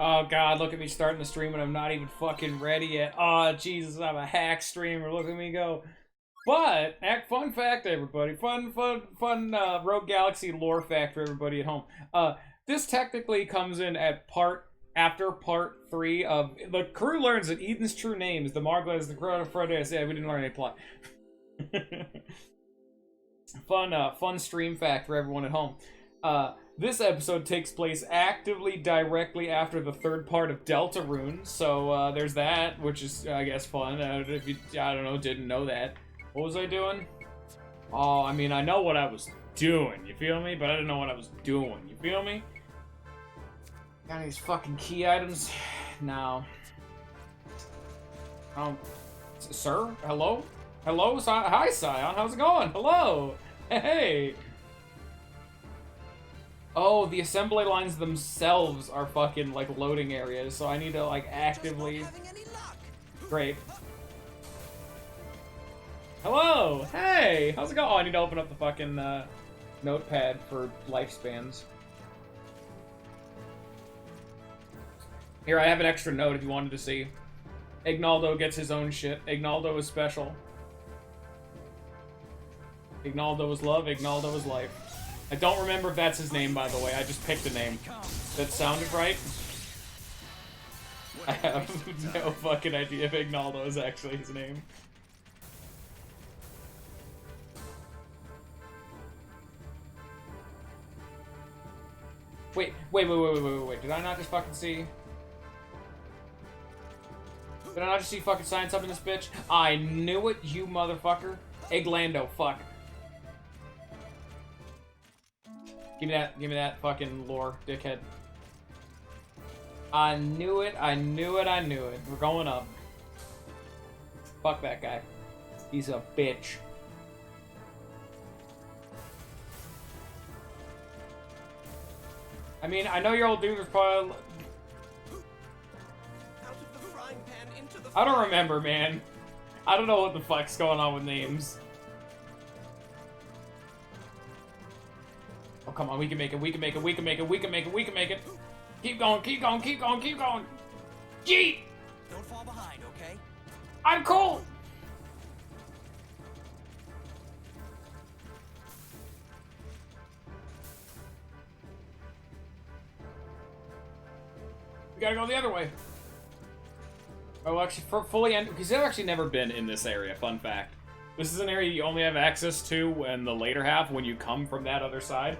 Oh god, look at me starting the stream and I'm not even fucking ready yet. Oh Jesus, I'm a hack streamer. Look at me go. But fun fact, everybody. Fun Rogue Galaxy lore fact for everybody at home. This technically comes in at after part 3 of the crew learns that Eden's true name is the Margles the Crow of Frodes. Yeah, we didn't learn any plot. Fun stream fact for everyone at home. This episode takes place actively directly after the third part of Deltarune, so there's that, which is, I guess, fun. If you, I don't know, didn't know that. What was I doing? Oh, I mean, I know what I was doing, you feel me? But I didn't know what I was doing, you feel me? Got any of these fucking key items? No. Sir? Hello? Hello? Hi, Scion. How's it going? Hello! Hey! Oh, the assembly lines themselves are fucking, like, loading areas, so I need to, like, actively... Great. Hello! Hey! How's it going? Oh, I need to open up the fucking, notepad for lifespans. Here, I have an extra note if you wanted to see. Ignaldo gets his own shit. Ignaldo is special. Ignaldo is love, Ignaldo is life. I don't remember if that's his name, by the way. I just picked a name. That sounded right. I have no fucking idea if Ignaldo is actually his name. Wait. Did I not just fucking see... Did I not just see fucking science up in this bitch? I knew it, you motherfucker. Eglando, fuck. Give me that fucking lore, dickhead. I knew it. We're going up. Fuck that guy. He's a bitch. I mean, I know your old dude was probably... I don't remember, man. I don't know what the fuck's going on with names. Oh, come on, we can make it, we can make it. Keep going. Yeet! Don't fall behind, okay? I'm cool! We gotta go the other way. Oh, actually, fully end, because I've actually never been in this area, fun fact. This is an area you only have access to in the later half when you come from that other side.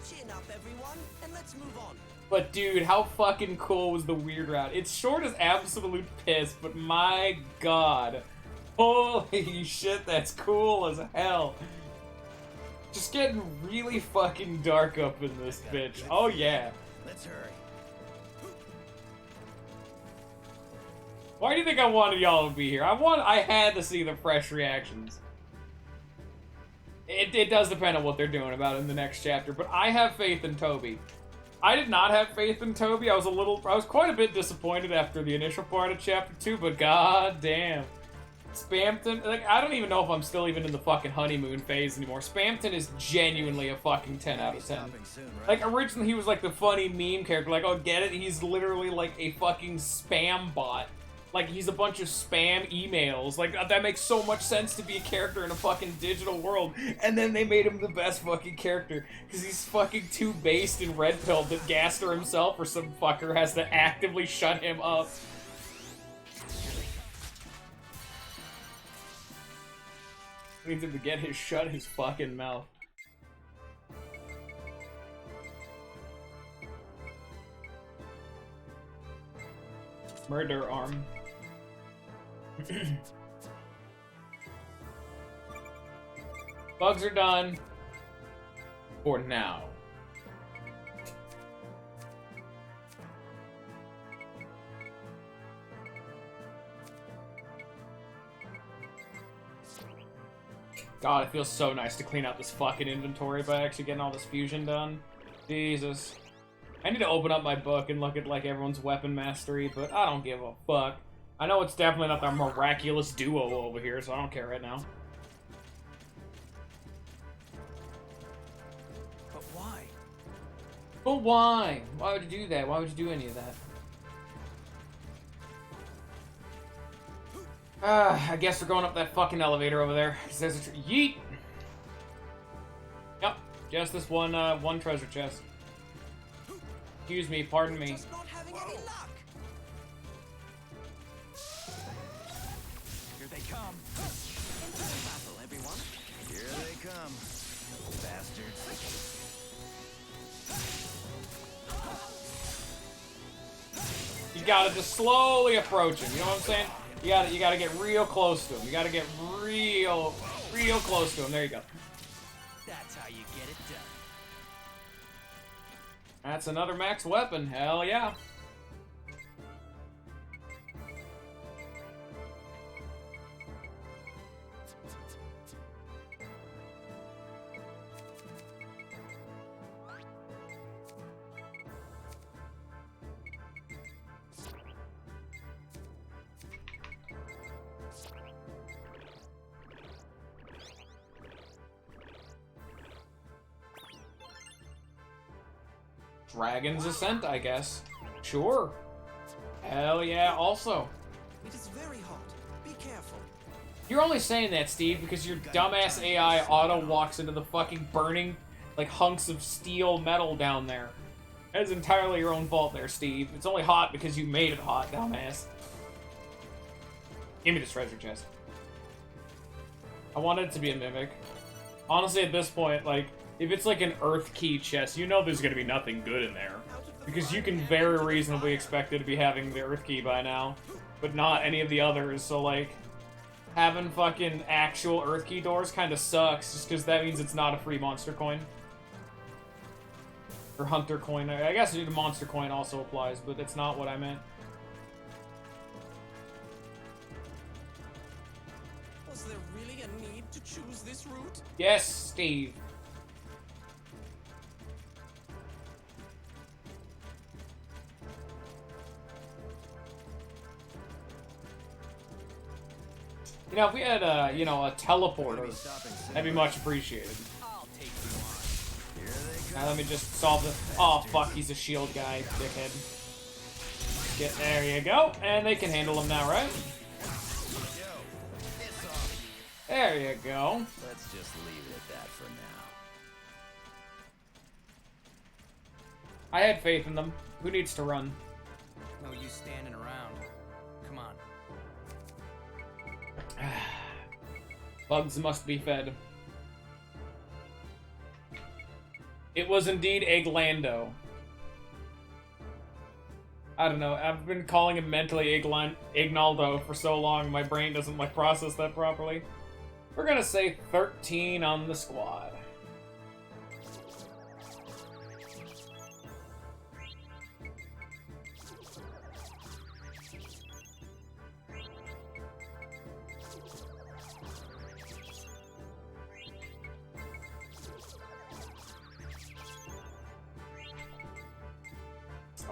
Chin up, everyone, and let's move on. But dude, how fucking cool was the weird route? It's short as absolute piss, but my god. Holy shit, that's cool as hell. Just getting really fucking dark up in this bitch. Oh yeah. Let's hurry. Why do you think I wanted y'all to be here? I had to see the fresh reactions. It does depend on what they're doing about it in the next chapter, but I have faith in Toby. I did not have faith in Toby. I was quite a bit disappointed after the initial part of chapter 2, but god damn. Spamton, like, I don't even know if I'm still even in the fucking honeymoon phase anymore. Spamton is genuinely a fucking 10 out of 10. Soon, right? Like, originally he was like the funny meme character, like, oh, get it? He's literally like a fucking spam bot. Like, he's a bunch of spam emails. Like, that makes so much sense to be a character in a fucking digital world. And then they made him the best fucking character. Because he's fucking too based and red-pilled that Gaster himself or some fucker has to actively shut him up. Needs him to shut his fucking mouth. Murder arm. Bugs are done. For now. God, it feels so nice to clean out this fucking inventory by actually getting all this fusion done. Jesus. I need to open up my book and look at, like, everyone's weapon mastery, but I don't give a fuck. I know it's definitely not the miraculous duo over here, so I don't care right now. But why? But why? Why would you do that? Why would you do any of that? I guess we're going up that fucking elevator over there. There's a yeet! Yep, just this one treasure chest. Excuse me, pardon me. Just not having any luck. Here they come. Into the battle, everyone. Here they come. Bastards. You gotta just slowly approach him, you know what I'm saying? You gotta get real close to him. You gotta get real close to him. There you go. That's how you get it done. That's another max weapon. Hell yeah. Dragon's Ascent, I guess. Sure. Hell yeah, also. It is very hot. Be careful. You're only saying that, Steve, because your dumbass AI auto walks into the fucking burning, like, hunks of steel metal down there. That's entirely your own fault there, Steve. It's only hot because you made it hot, dumbass. Give me this treasure chest. I wanted it to be a mimic. Honestly, at this point, like, if it's like an Earth Key chest, you know there's gonna be nothing good in there. Because you can very reasonably expect it to be having the Earth Key by now. But not any of the others, so like... having fucking actual Earth Key doors kinda sucks, just because that means it's not a free monster coin. Or hunter coin. I guess the monster coin also applies, but it's not what I meant. Was there really a need to choose this route? Yes, Steve. You know, if we had a, you know, a teleporter, that'd be much appreciated. I'll take you on. Here they Now let me just solve the... Oh, fuck, he's a shield guy, dickhead. Get, there you go. And they can handle him now, right? There you go. Let's just leave it at that for now. I had faith in them. Who needs to run? No use standing around. Come on. Bugs must be fed. It was indeed Egglando. I don't know, I've been calling him mentally Ignaldo for so long, my brain doesn't like process that properly. We're gonna say 13 on the squad.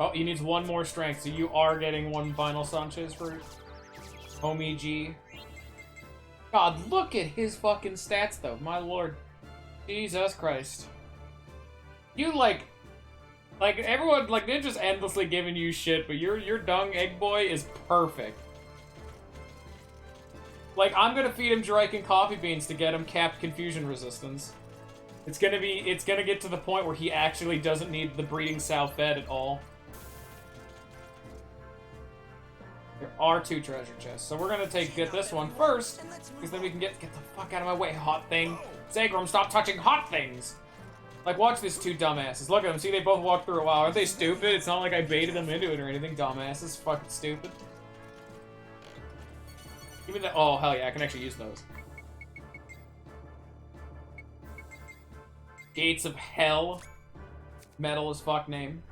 Oh, he needs one more strength, so you are getting one final Sanchez fruit. Homie G. God, look at his fucking stats, though. My lord. Jesus Christ. You, like, everyone, like, they're just endlessly giving you shit, but your dung egg boy is perfect. Like, I'm gonna feed him Drake coffee beans to get him capped confusion resistance. It's gonna get to the point where he actually doesn't need the breeding sow fed at all. There are 2 treasure chests, so we're gonna get this one first, because then we can get the fuck out of my way, hot thing. Zagrum, stop touching hot things! Like, watch these 2 dumbasses. Look at them, see, they both walked through it. Wow, aren't they stupid? It's not like I baited them into it or anything, dumbasses. Fucking stupid. Give me the... Oh, hell yeah, I can actually use those. Gates of Hell. Metal as fuck name.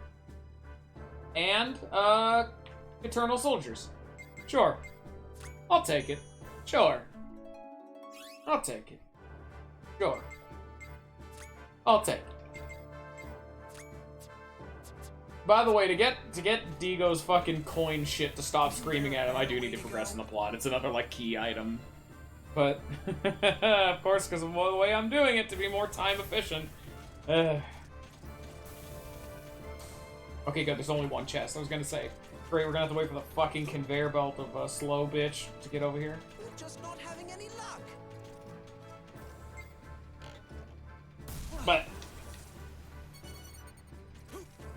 And, Eternal Soldiers. Sure. I'll take it. Sure. I'll take it. Sure. I'll take it. By the way, to get Digo's fucking coin shit to stop screaming at him, I do need to progress in the plot. It's another, like, key item. But, of course, because of the way I'm doing it to be more time efficient. Okay, good. There's only one chest. I was gonna say. Great, we're gonna have to wait for the fucking conveyor belt of a slow bitch to get over here. We're just not having any luck. But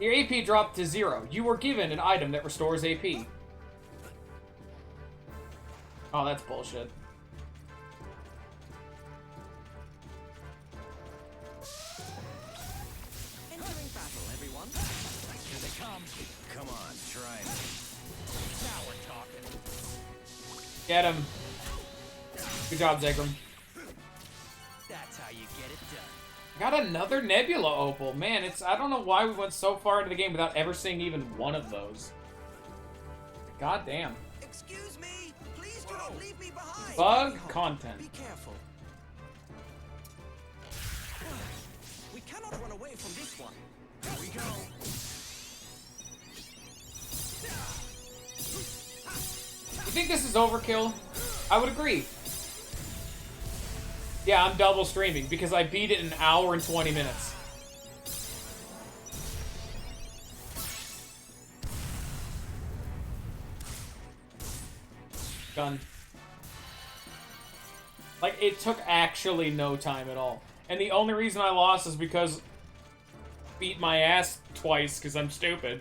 your AP dropped to 0. You were given an item that restores AP. Oh, that's bullshit. Entering battle, everyone. Here they come. Come on, try me. Now we're talking. Get him. Good job, Zegram. That's how you get it done. Got another Nebula Opal. Man, I don't know why we went so far into the game without ever seeing even one of those. God damn. Excuse me. Please do not leave me behind. Bug Hurry, content. Be careful. We cannot run away from this one. Here we go. You think this is overkill? I would agree. Yeah, I'm double streaming because I beat it in an hour and 20 minutes. Gun. Like, it took actually no time at all. And the only reason I lost is because I beat my ass twice because I'm stupid.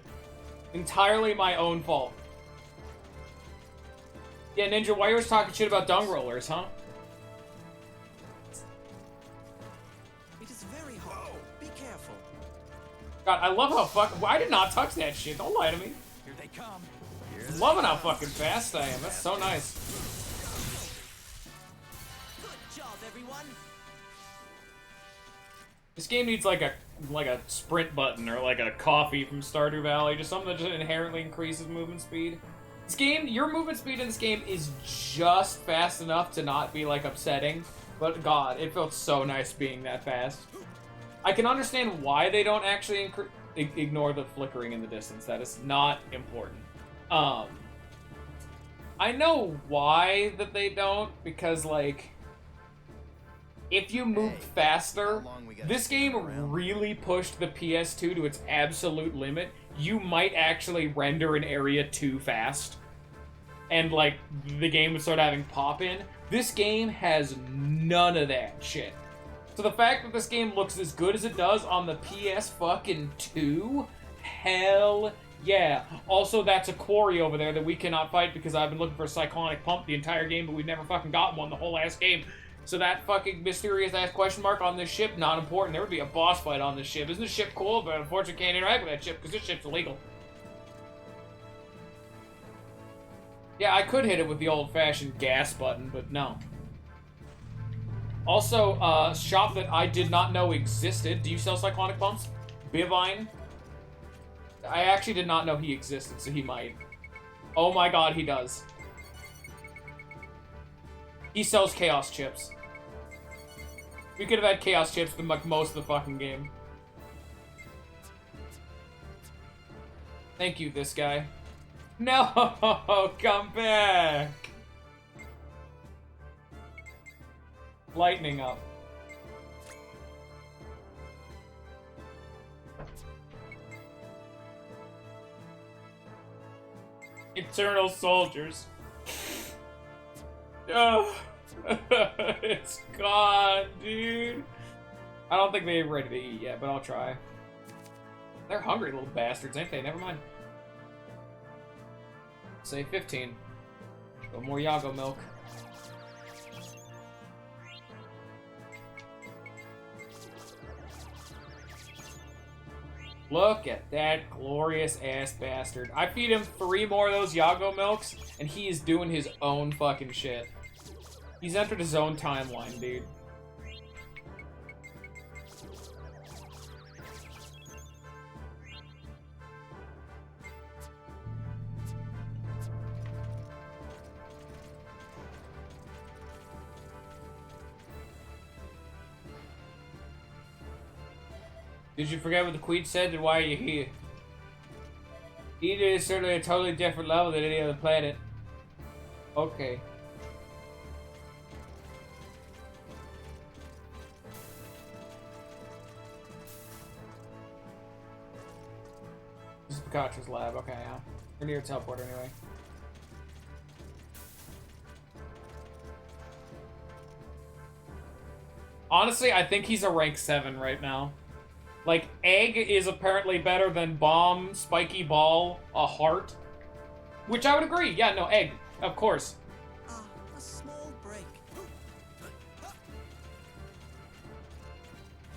Entirely my own fault. Yeah, Ninja, why are you always talking shit about dung rollers, huh? It is very hot. Be careful. God, I love how I did not touch that shit. Don't lie to me. Here they come. Loving how fucking fast I am. That's so nice. Good job, everyone. This game needs like a sprint button or like a coffee from Stardew Valley, just something that just inherently increases movement speed. This game, your movement speed in this game is just fast enough to not be like upsetting, but God, it felt so nice being that fast. I can understand why they don't actually ignore the flickering in the distance. That is not important. I know why that they don't, because like, if you moved faster, this game really pushed the PS2 to its absolute limit. You might actually render an area too fast, and like, the game would start having pop in. This game has none of that shit. So the fact that this game looks as good as it does on the PS fucking 2, hell yeah. Also, that's a quarry over there that we cannot fight because I've been looking for a cyclonic pump the entire game, but we've never fucking gotten one the whole ass game. So that fucking mysterious ass question mark on this ship, not important. There would be a boss fight on this ship. Isn't this ship cool? But unfortunately can't interact with that ship because this ship's illegal. Yeah, I could hit it with the old-fashioned gas button, but no. Also, a shop that I did not know existed. Do you sell cyclonic pumps? Bivine? I actually did not know he existed, so he might. Oh my god, he does. He sells chaos chips. We could have had chaos chips for like most of the fucking game. Thank you, this guy. No, come back. Lightning up. Eternal soldiers. Oh, it's gone, dude. I don't think they're ready to eat yet, but I'll try. They're hungry little bastards, ain't they? Never mind. Say 15. Go more Yago milk. Look at that glorious ass bastard. I feed him 3 more of those Yago milks, and he is doing his own fucking shit. He's entered his own timeline, dude. Did you forget what the queen said and why are you here? Eden is certainly a totally different level than any other planet. Okay. This is Pikachu's lab. Okay, yeah. We're near a teleport anyway. Honestly, I think he's a rank 7 right now. Like, Egg is apparently better than Bomb, Spiky Ball, a Heart. Which I would agree. Yeah, no, Egg. Of course. Ah, a small break.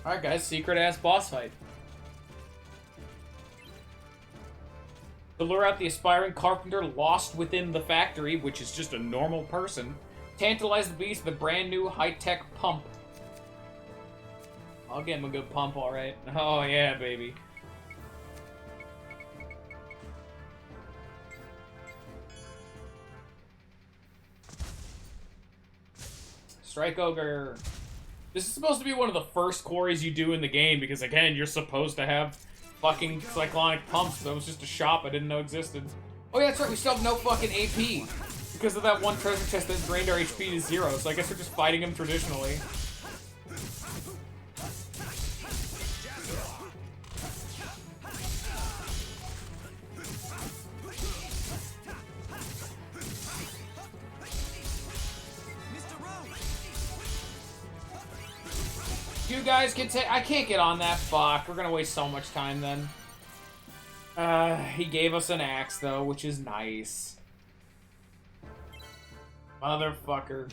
Alright, guys. Secret-ass boss fight. To lure out the aspiring carpenter lost within the factory, which is just a normal person, tantalize the beast with a brand new high-tech pump. I'll get him a good pump, alright. Oh, yeah, baby. Strike Ogre. This is supposed to be one of the first quarries you do in the game, because, again, you're supposed to have fucking cyclonic pumps. That was just a shop I didn't know existed. Oh, yeah, that's right, we still have no fucking AP. Because of that one treasure chest that drained our HP to 0, so I guess we're just fighting him traditionally. You guys can take. I can't get on that. Fuck. We're gonna waste so much time then. He gave us an axe though, which is nice. Motherfucker.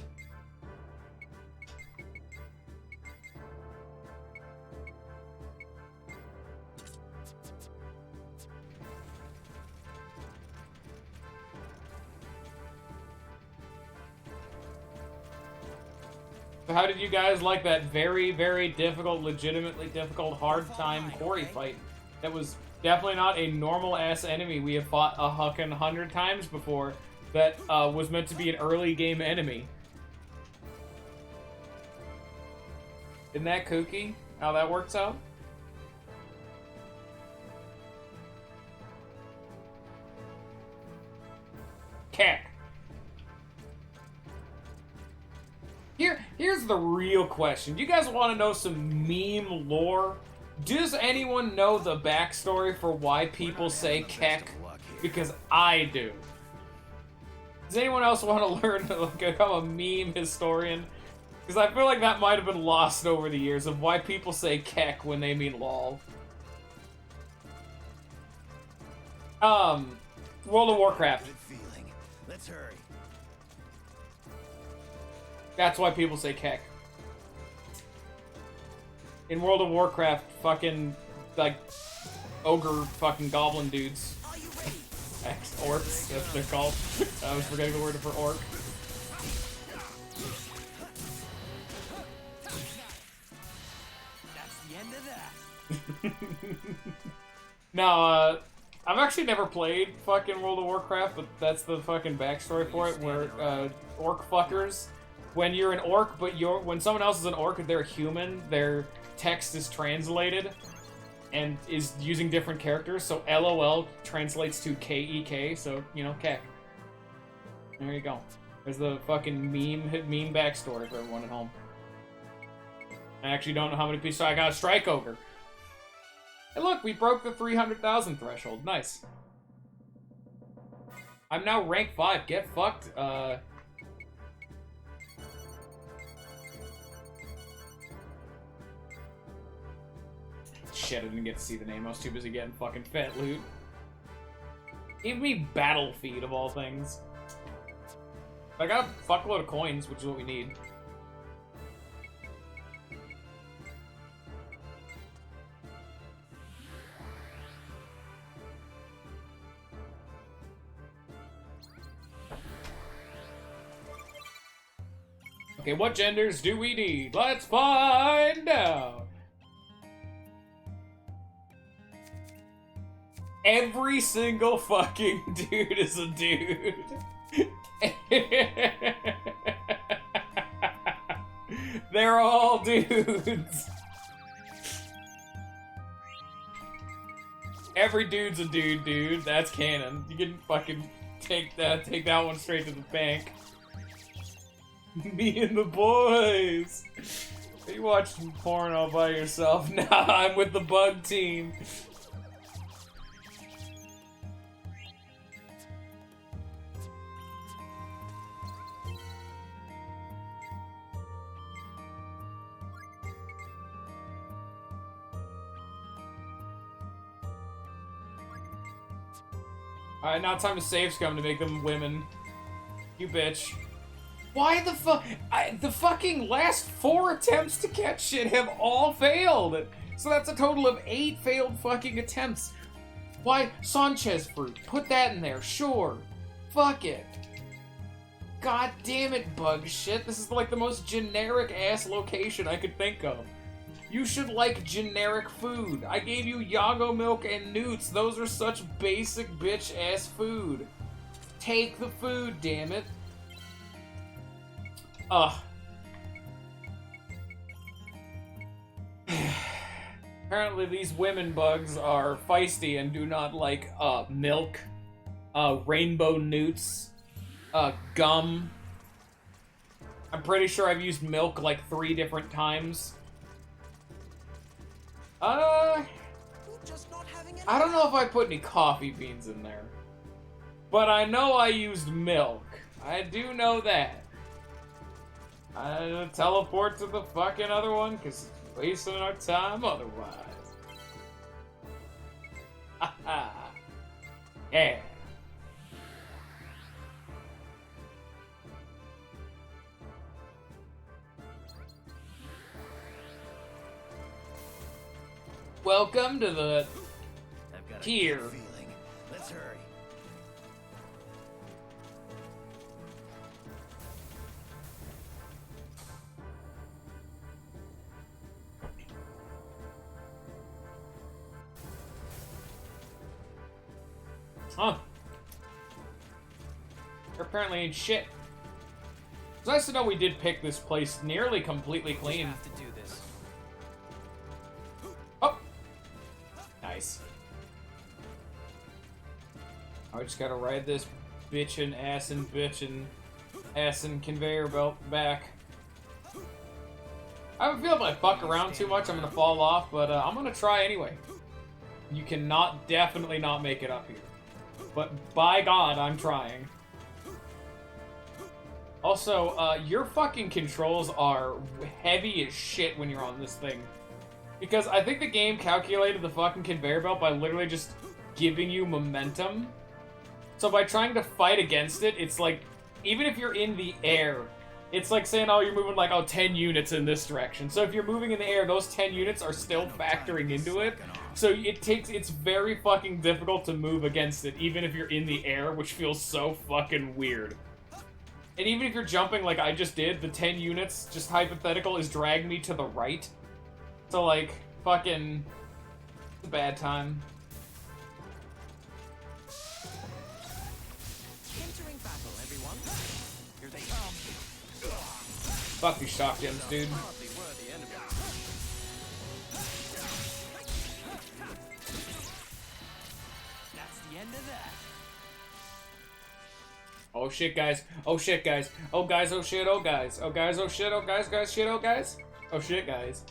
So how did you guys like that very, very difficult, legitimately difficult, hard time quarry fight? That was definitely not a normal-ass enemy we have fought a huckin' 100 times before that was meant to be an early game enemy. Isn't that kooky, how that works out? Cat. Here's the real question. Do you guys want to know some meme lore? Does anyone know the backstory for why people say Keck? Because I do. Does anyone else want to learn to become a meme historian? Because I feel like that might have been lost over the years of why people say Keck when they mean lol. World of Warcraft. Good feeling. Let's hurry. That's why people say Keck. In World of Warcraft, fucking, like, ogre fucking goblin dudes. Are you ready? Orcs, that's what they're called. I was forgetting the word for orc. That's the end of that. No, I've actually never played fucking World of Warcraft, but that's the fucking backstory for it, where, orc fuckers, when you're an orc, but when someone else is an orc and they're a human, their text is translated and is using different characters, so LOL translates to KEK, so, you know, Keck. There you go. There's the fucking meme backstory for everyone at home. I actually don't know how many pieces I got a Strike Ogre. Hey look, we broke the 300,000 threshold. Nice. I'm now rank 5. Get fucked. Shit, I didn't get to see the name. I was too busy getting fucking fat loot. Give me Battlefeed of all things. I got a fuckload of coins, which is what we need. Okay, what genders do we need? Let's find out! Every single fucking dude is a dude. They're all dudes. Every dude's a dude. That's canon. You can fucking take that one straight to the bank. Me and the boys. Are you watching porn all by yourself? Nah, I'm with the bug team. Alright, now time to save scum to make them women. You bitch. Why the fuck? The fucking last 4 attempts to catch shit have all failed! So that's a total of 8 failed fucking attempts. Why? Sanchez fruit. Put that in there, sure. Fuck it. God damn it, bug shit. This is like the most generic ass location I could think of. You should like generic food. I gave you Yago milk and newts. Those are such basic bitch ass food. Take the food, damn it. Ugh. Apparently these women bugs are feisty and do not like milk, rainbow newts, gum. I'm pretty sure I've used milk like 3 different times. Just not having any I don't know if I put any coffee beans in there. But I know I used milk. I do know that. I teleport to the fucking other one, because it's wasting our time otherwise. Haha. Yeah. Welcome to the I've got a tier. good feeling. Let's hurry. Huh. There apparently ain't shit. It's nice to know we did pick this place nearly completely Just clean. have to do this. Oh! Nice. I just gotta ride this bitchin' assin' conveyor belt back. I have a feeling if I fuck around too much, I'm gonna fall off, but I'm gonna try anyway. You cannot, definitely not make it up here. But by God, I'm trying. Also, your fucking controls are heavy as shit when you're on this thing. Because I think the game calculated the fucking conveyor belt by literally just giving you momentum. So by trying to fight against it, it's like, even if you're in the air, it's like saying, oh, you're moving like, 10 units in this direction. So if you're moving in the air, those 10 units are still factoring into it. So it's very fucking difficult to move against it, even if you're in the air, which feels so fucking weird. And even if you're jumping like I just did, the 10 units, just hypothetical, is dragging me to the right. So like, fucking, it's a bad time. entering battle, everyone. Here they come. Fuck these shotguns, dude. Hardly worthy enemy. That's the end of that. Oh shit, guys. Oh shit, guys. Oh guys, oh shit, oh guys. Oh guys, oh shit, oh guys, guys, shit, oh guys. Oh shit, guys.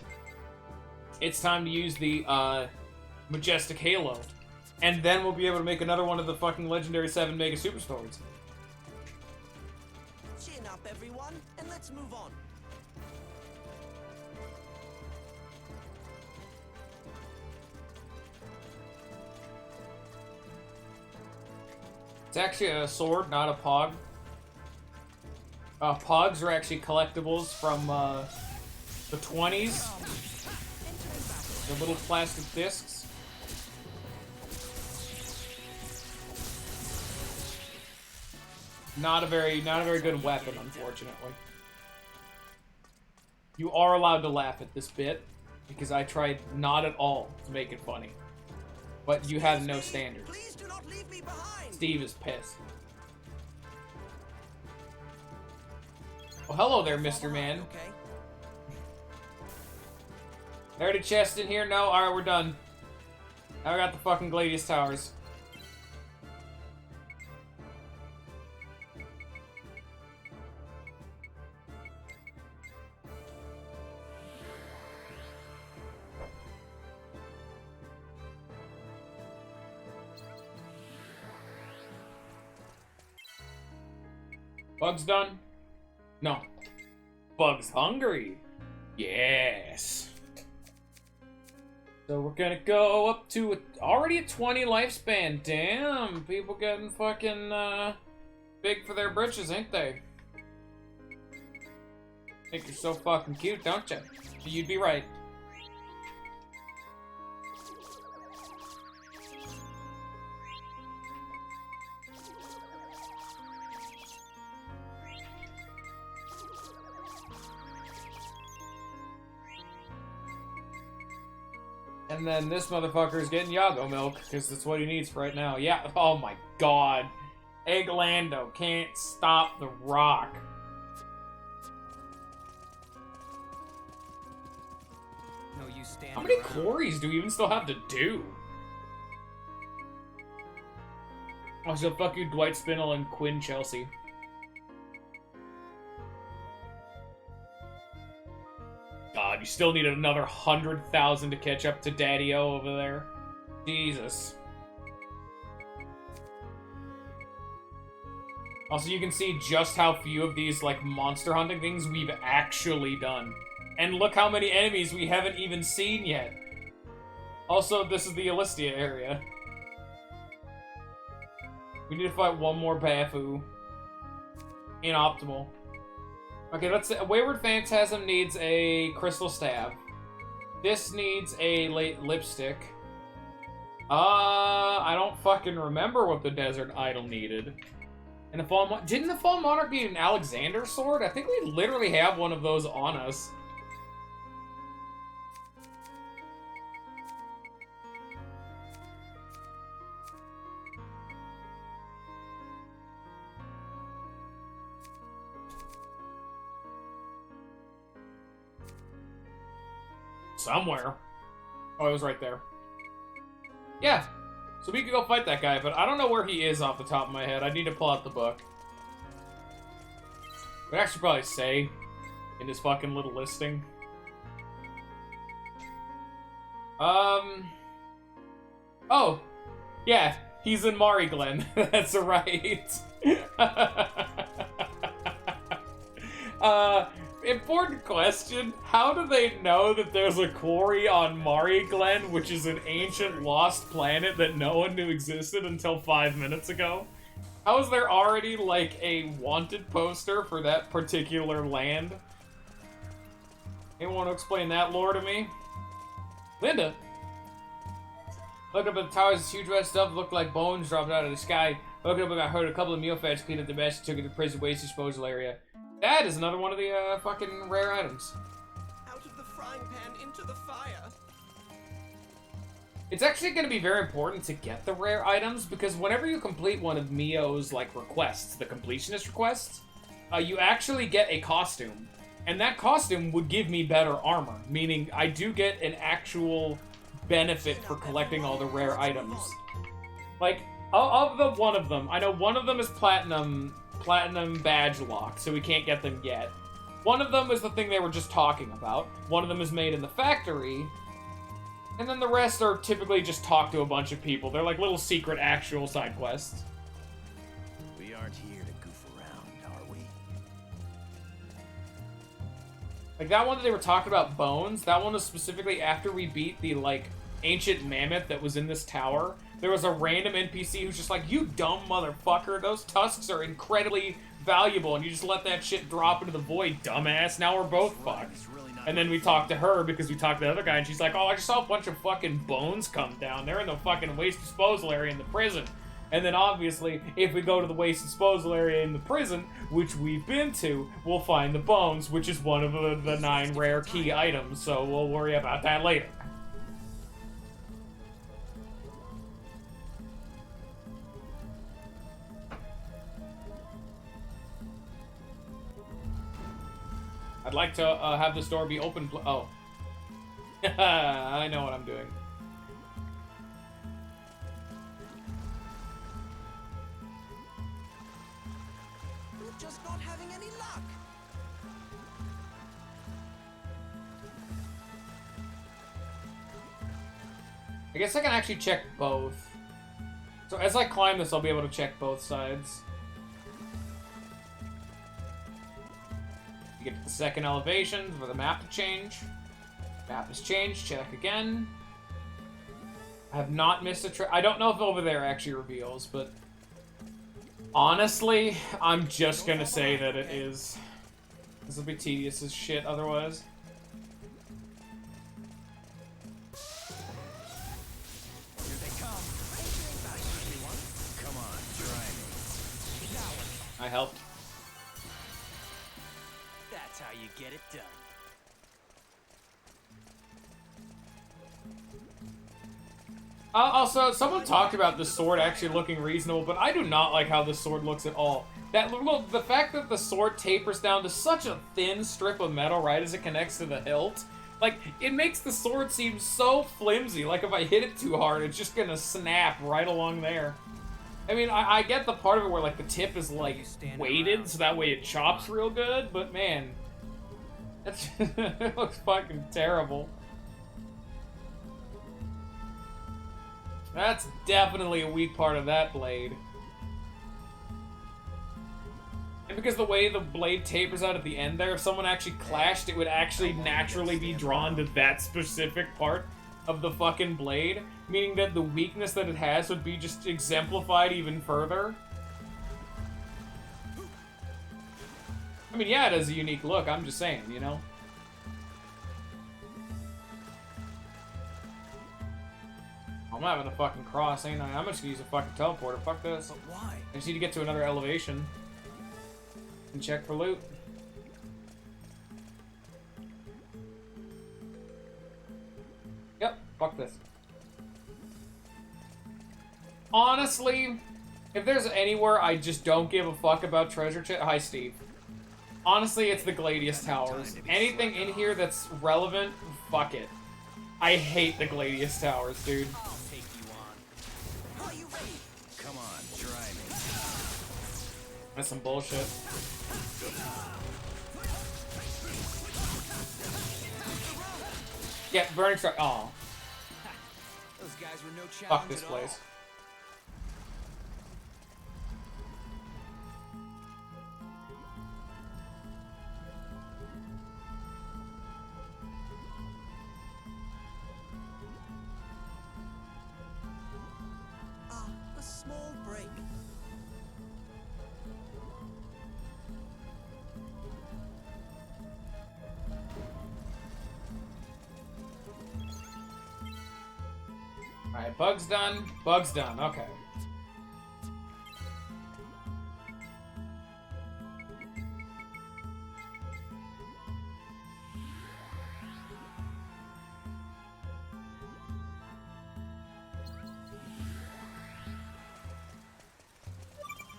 It's time to use the, Majestic Halo. And then we'll be able to make another one of the fucking legendary 7 Mega Super Swords. Chin up, everyone, and let's move on. It's actually a sword, not a pog. Pogs are actually collectibles from, the 20s. The little plastic discs. Not a very good weapon, unfortunately. You are allowed to laugh at this bit, because I tried not at all to make it funny. But you have no standards. Please do not leave me behind. Steve is pissed. Oh, hello there, Mr. Man. Okay. There a chest in here? No? Alright, we're done. Now I got the fucking Gladius Towers. Bug's done? No. Bug's hungry. Yes. So we're gonna go up to already a 20 lifespan. Damn, people getting fucking big for their britches, ain't they? Think you're so fucking cute, don't you? You'd be right. And then this motherfucker is getting Yago milk, because that's what he needs right now. Yeah, oh my god. Egglando can't stop the rock. No use standing How many around. quarries do we even still have to do? Oh, so fuck you, Dwight Spinell and Quinn Chelsea. God, you still need another 100,000 to catch up to Daddy-O over there. Jesus. Also, you can see just how few of these, like, monster hunting things we've actually done. And look how many enemies we haven't even seen yet. Also, this is the Elistia area. We need to fight one more Bafu. Inoptimal. Okay, let's say Wayward Phantasm needs a Crystal Stab. This needs a Lipstick. I don't fucking remember what the Desert Idol needed. And didn't the Fallen Monarch need an Alexander Sword? I think we literally have one of those on us. Somewhere. Oh, it was right there. Yeah. So we could go fight that guy, but I don't know where he is off the top of my head. I need to pull out the book. It would actually probably say in his fucking little listing. Oh. Yeah. He's in Mari Glen. That's right. Important question. How do they know that there's a quarry on Mari Glen, which is an ancient lost planet that no one knew existed until 5 minutes ago? How is there already, like, a wanted poster for that particular land? Anyone want to explain that lore to me? Linda? Looked up at the towers, this huge red stuff looked like bones dropped out of the sky. Looked up and I heard a couple of Mealfats cleaned up the mess and took it to the prison waste disposal area. That is another one of the fucking rare items. Out of the frying pan into the fire. It's actually going to be very important to get the rare items, because whenever you complete one of Mio's, like, requests, the completionist requests, you actually get a costume. And that costume would give me better armor, meaning I do get an actual benefit for collecting all the rare items. Like, of the one of them, I know one of them is platinum badge lock, so we can't get them yet. One of them is the thing they were just talking about. One of them is made in the factory. And then the rest are typically just talk to a bunch of people. They're like little secret actual side quests. We aren't here to goof around, are we? Like that one that they were talking about bones, that one was specifically after we beat the, like, ancient mammoth that was in this tower. There was a random NPC who's just like, you dumb motherfucker, those tusks are incredibly valuable, and you just let that shit drop into the void, dumbass. Now we're both fucked. And then we talked to her because we talked to the other guy, and she's like, oh, I just saw a bunch of fucking bones come down. They're in the fucking waste disposal area in the prison. And then obviously, if we go to the waste disposal area in the prison, which we've been to, we'll find the bones, which is one of the 9 rare key items, so we'll worry about that later. I'd like to have this door be open. Oh. I know what I'm doing. We're just not having any luck. I guess I can actually check both. So as I climb this, I'll be able to check both sides. You get to the second elevation for the map to change. Map has changed, check again. I have not missed a I don't know if over there actually reveals, but honestly, I'm just gonna say that it is. This will be tedious as shit otherwise. Here they come. Come on, try me. I helped. That's how you get it done. Also, someone talked about the sword actually looking reasonable, but I do not like how the sword looks at all. The fact that the sword tapers down to such a thin strip of metal right as it connects to the hilt, like, it makes the sword seem so flimsy. Like, if I hit it too hard, it's just gonna snap right along there. I mean, I get the part of it where, like, the tip is, like, weighted, so that way it chops real good, but man, that's it looks fucking terrible. That's definitely a weak part of that blade. And because the way the blade tapers out at the end there, if someone actually clashed, it would actually naturally be drawn to that specific part of the fucking blade, meaning that the weakness that it has would be just exemplified even further. I mean, yeah, it has a unique look, I'm just saying, you know? I'm having a fucking cross, ain't I? I'm just gonna use a fucking teleporter. Fuck this. But why? I just need to get to another elevation and check for loot. Yep, fuck this. Honestly, if there's anywhere I just don't give a fuck about treasure chest, hi Steve. Honestly, it's the Gladius Towers. Anything in here that's relevant, fuck it. I hate the Gladius Towers, dude. I'll take you on. Are you ready? Come on, try me. That's some bullshit. Yeah, burning strike. Oh, Those guys were no challenge fuck this at all. place. A small break. Alright, bug's done. Bug's done. Okay.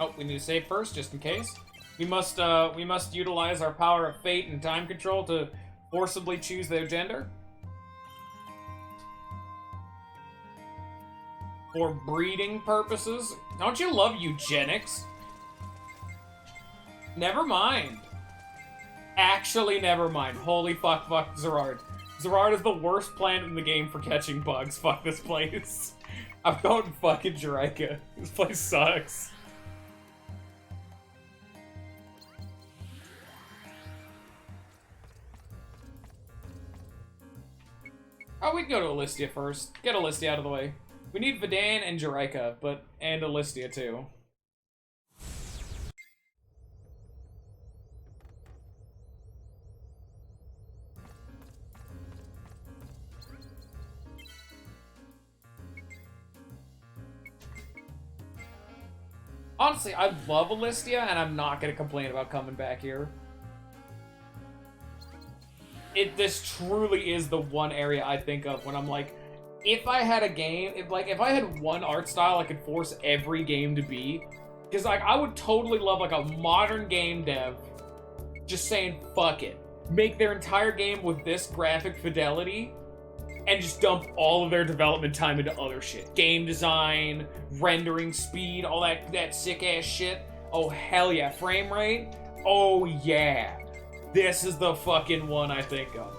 Oh, we need to save first, just in case. We must utilize our power of fate and time control to forcibly choose their gender. For breeding purposes. Don't you love eugenics? Never mind. Actually, never mind. Holy fuck, Zerard. Zerard is the worst planet in the game for catching bugs. Fuck this place. I'm going fucking Juraika. This place sucks. Oh, we can go to Alistia first. Get Alistia out of the way. We need Vidan and Juraika, and Alistia too. Honestly, I love Alistia, and I'm not gonna complain about coming back here. This truly is the one area I think of when I'm like, if I had a game, if I had one art style I could force every game to be, because like I would totally love like a modern game dev just saying fuck it, make their entire game with this graphic fidelity, and just dump all of their development time into other shit, game design, rendering speed, all that sick ass shit. Oh hell yeah, frame rate. Oh yeah, this is the fucking one I think of.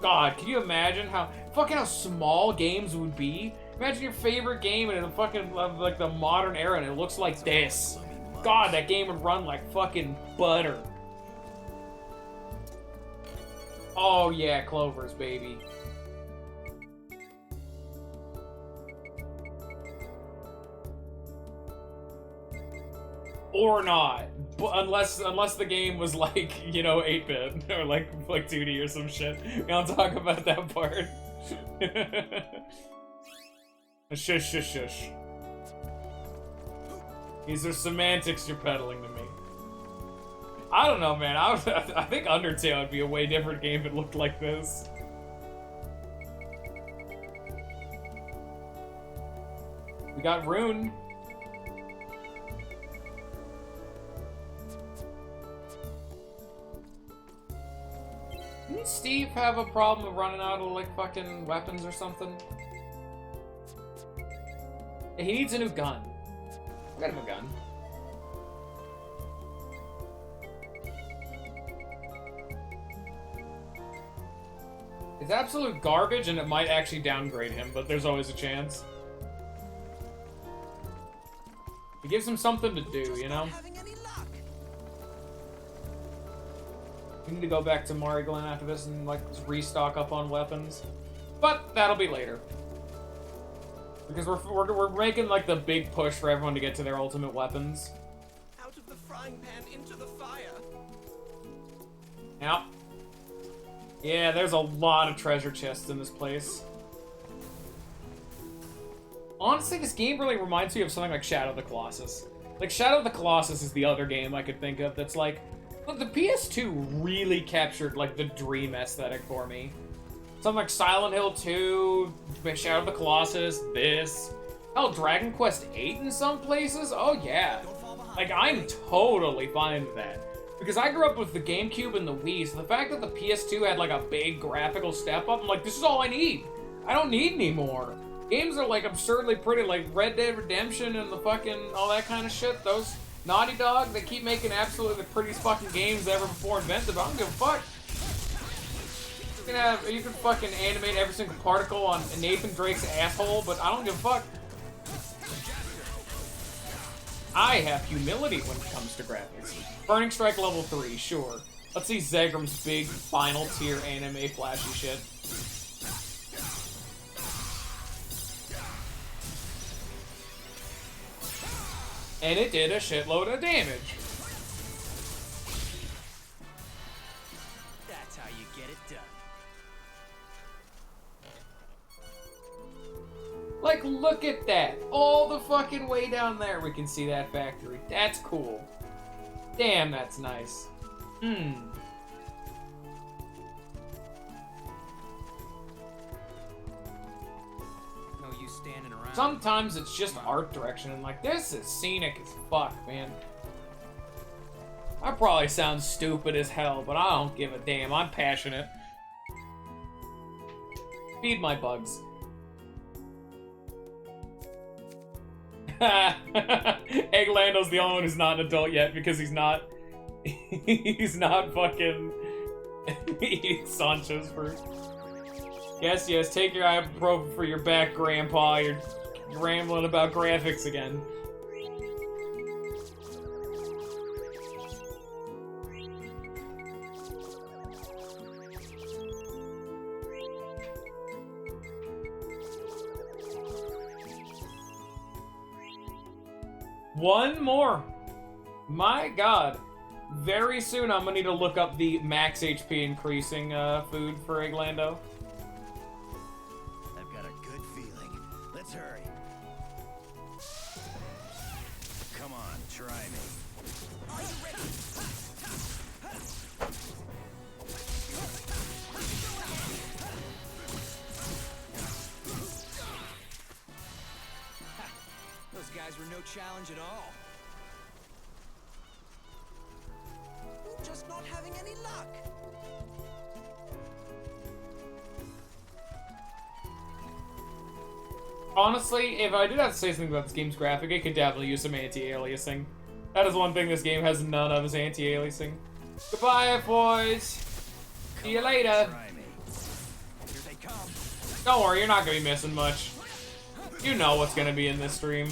God, can you imagine how small games would be? Imagine your favorite game in a fucking like the modern era and it looks like this. God, that game would run like fucking butter. Oh yeah, Clovers, baby. or not. Unless the game was like, you know, 8-bit or like 2D or some shit. We don't talk about that part. Shush, shush, shush. These are semantics you're peddling to me. I don't know, man. I think Undertale would be a way different game if it looked like this. We got Rune. Didn't Steve have a problem of running out of, like, fucking weapons or something? He needs a new gun. I'll get him a gun. It's absolute garbage, and it might actually downgrade him, but there's always a chance. It gives him something to do, you know? We need to go back to Mariglen after this and, like, restock up on weapons. But that'll be later. Because we're making, like, the big push for everyone to get to their ultimate weapons. Out of the frying pan into the fire. Yep. Yeah, there's a lot of treasure chests in this place. Honestly, this game really reminds me of something like Shadow of the Colossus. Like, Shadow of the Colossus is the other game I could think of that's like... Look, the PS2 really captured, like, the dream aesthetic for me. Something like Silent Hill 2, Shadow of the Colossus, this. Hell, Dragon Quest 8 in some places? Oh, yeah. Like, I'm totally fine with that. Because I grew up with the GameCube and the Wii, so the fact that the PS2 had, like, a big graphical step up, I'm like, this is all I need. I don't need any more. Games are, like, absurdly pretty, like Red Dead Redemption and the fucking, all that kind of shit. Those Naughty Dog, they keep making absolutely the prettiest fucking games ever before invented, but I don't give a fuck. You can fucking animate every single particle on Nathan Drake's asshole, but I don't give a fuck. I have humility when it comes to graphics. Burning Strike level 3, sure. Let's see Zegram's big final tier anime flashy shit. And it did a shitload of damage. That's how you get it done. Like, look at that. All the fucking way down there we can see that factory. That's cool. Damn, that's nice. No use standing around. Sometimes it's just art direction, and like, this is scenic as fuck, man. I probably sound stupid as hell, but I don't give a damn. I'm passionate. Feed my bugs. Egglando's the only one who's not an adult yet because he's not fucking eating Sancho's fruit. Yes, take your ibuprofen for your back, Grandpa. You're rambling about graphics again. One more. My god. Very soon I'm gonna need to look up the max HP increasing food for Egglando. I've got a good feeling. Let's hurry. Come on, try me. Are you ready? Those guys were no challenge at all. We're just not having any luck. Honestly, if I did have to say something about this game's graphic, it could definitely use some anti-aliasing. That is one thing this game has none of, is anti-aliasing. Goodbye, boys. See you later. Try me. Here they come. Don't worry, you're not gonna be missing much. You know what's gonna be in this stream.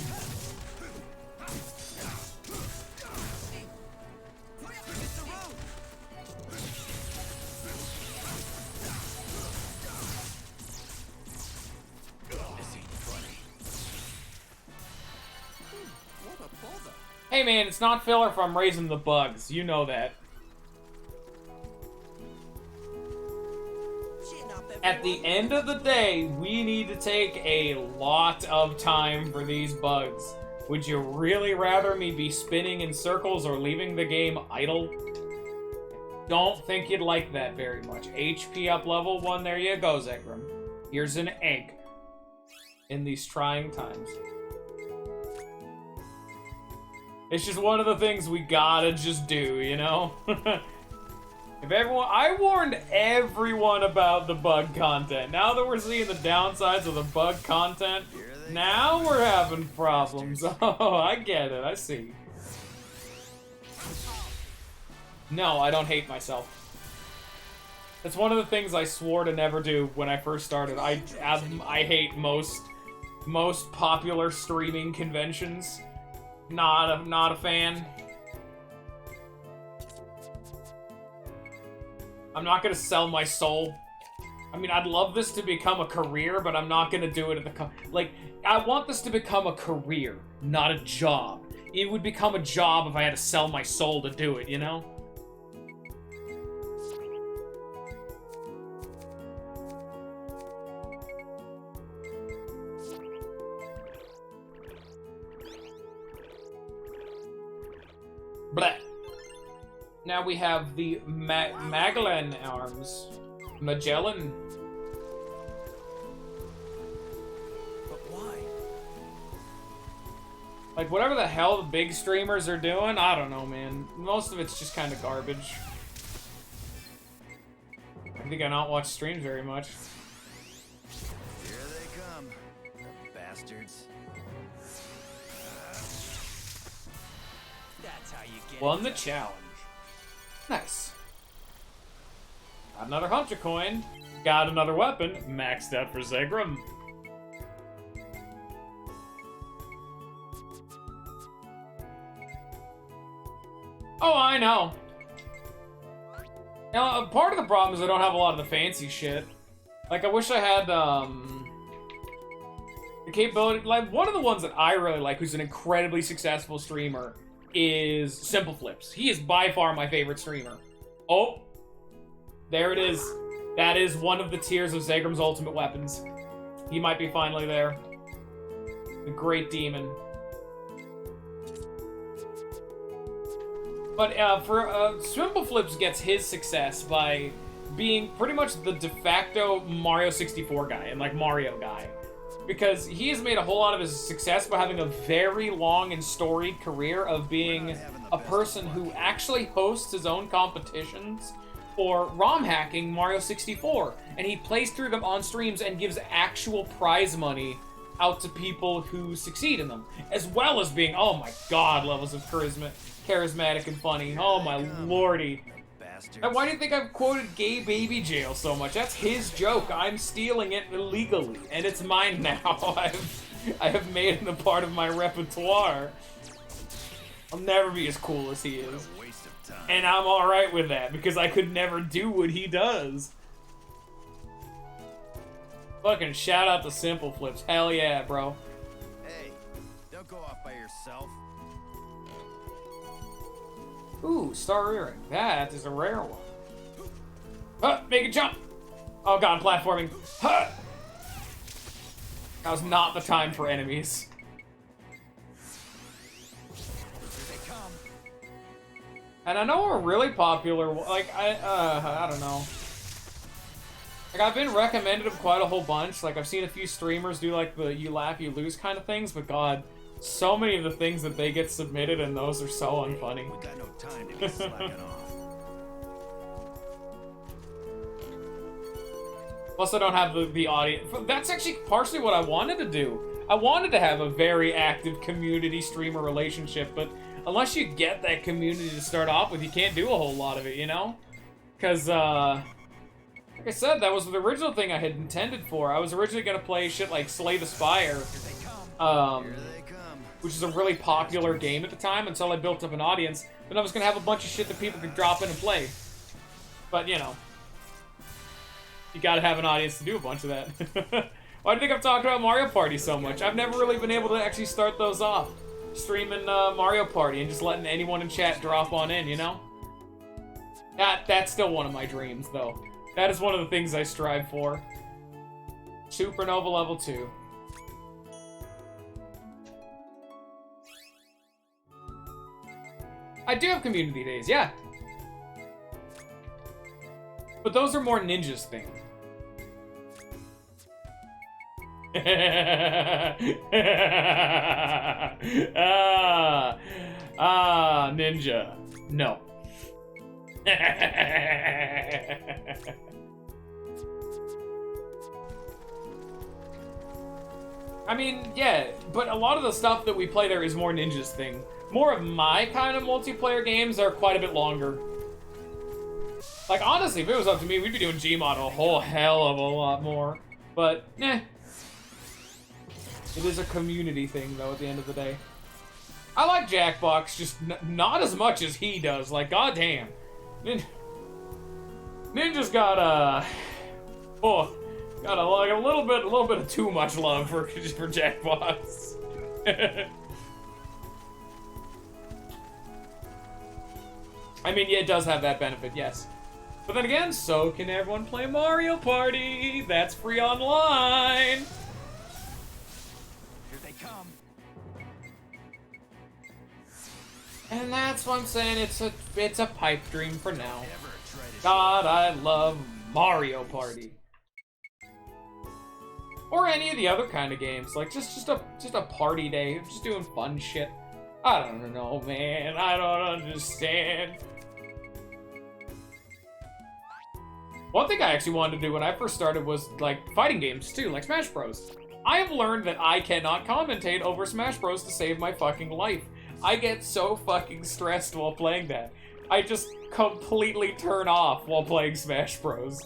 Hey man, it's not filler if I'm raising the bugs. You know that. Chin up, everyone. At the end of the day, we need to take a lot of time for these bugs. Would you really rather me be spinning in circles or leaving the game idle? Don't think you'd like that very much. HP up level 1, there you go, Zegram. Here's an egg. In these trying times. It's just one of the things we gotta just do, you know? If everyone, I warned everyone about the bug content. Now that we're seeing the downsides of the bug content, now we're having problems. Oh, I get it. I see. No, I don't hate myself. That's one of the things I swore to never do when I first started. I hate most popular streaming conventions. Not a fan. I'm not gonna sell my soul. I mean, I'd love this to become a career, but I'm not gonna do it at the like. I want this to become a career, not a job. It would become a job if I had to sell my soul to do it, you know? Bleh. Now we have the Magellan arms. Magellan. But why? Like, whatever the hell the big streamers are doing, I don't know, man. Most of it's just kind of garbage. I think I don't watch streams very much. Here they come, the bastards. That's how you get Won it the done. challenge. Nice. Got another Hunter coin. Got another weapon. Maxed out for Zegram. Oh, I know. Now, part of the problem is I don't have a lot of the fancy shit. Like, I wish I had, the capability. Like, one of the ones that I really like, who's an incredibly successful streamer, is Simple Flips. He is by far my favorite streamer. Oh, there it is. That is one of the tiers of Zegram's ultimate weapons. He might be finally there. The Great Demon. But Simple Flips gets his success by being pretty much the de facto Mario 64 guy and like Mario guy. Because he has made a whole lot of his success by having a very long and storied career of being a person who actually hosts his own competitions for ROM hacking Mario 64. And he plays through them on streams and gives actual prize money out to people who succeed in them. As well as being, oh my god, levels of charismatic and funny. Oh my lordy. And why do you think I've quoted Gay Baby Jail so much? That's his joke. I'm stealing it illegally, and it's mine now. I have made it a part of my repertoire. I'll never be as cool as he is. And I'm alright with that, because I could never do what he does. Fucking shout out to Simple Flips. Hell yeah, bro. Hey, don't go off by yourself. Ooh, Star Earring. That is a rare one. Huh, make a jump! Oh god, platforming. Huh! That was not the time for enemies. Here they come. And I know a really popular, like, I don't know. Like, I've been recommended them quite a whole bunch. Like, I've seen a few streamers do, like, the you laugh, you lose kind of things, but god, so many of the things that they get submitted and those are so unfunny. We got no time to be slacking off. Plus, I don't have the audience. That's actually partially what I wanted to do. I wanted to have a very active community streamer relationship, but unless you get that community to start off with, you can't do a whole lot of it, you know? Because, like I said, that was the original thing I had intended for. I was originally going to play shit like Slay the Spire, Here they come. which is a really popular game at the time, until I built up an audience. Then I was going to have a bunch of shit that people could drop in and play. But, you know. You gotta have an audience to do a bunch of that. Why do you think I've talked about Mario Party so much? I've never really been able to actually start those off. streaming Mario Party and just letting anyone in chat drop on in, you know? That's still one of my dreams, though. That is one of the things I strive for. Supernova level 2. I do have community days, yeah. But those are more ninjas thing. Ninja. No. I mean, yeah, but a lot of the stuff that we play there is more ninjas thing. More of my kind of multiplayer games are quite a bit longer. Like, honestly, if it was up to me, we'd be doing Gmod a whole hell of a lot more. But, eh. It is a community thing, though, at the end of the day. I like Jackbox, just not as much as he does. Like, goddamn. Ninja's got, got like a little bit of too much love for Jackbox. I mean, yeah, it does have that benefit, yes. But then again, so can everyone play Mario Party. That's free online. Here they come. And that's what I'm saying. It's a pipe dream for now. Never try to God, I love Mario Party. Or any of the other kind of games, like just a party day, just doing fun shit. I don't know, man. I don't understand. One thing I actually wanted to do when I first started was like fighting games too, like Smash Bros. I have learned that I cannot commentate over Smash Bros to save my fucking life. I get so fucking stressed while playing that. I just completely turn off while playing Smash Bros.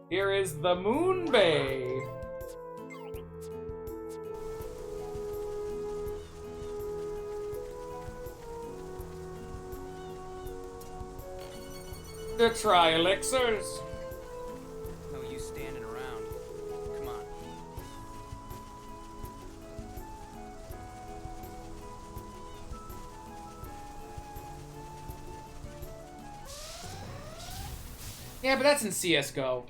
Here is the Moon Bay. The Tri-Elixirs. No use standing around. Come on. Yeah, but that's in CSGO.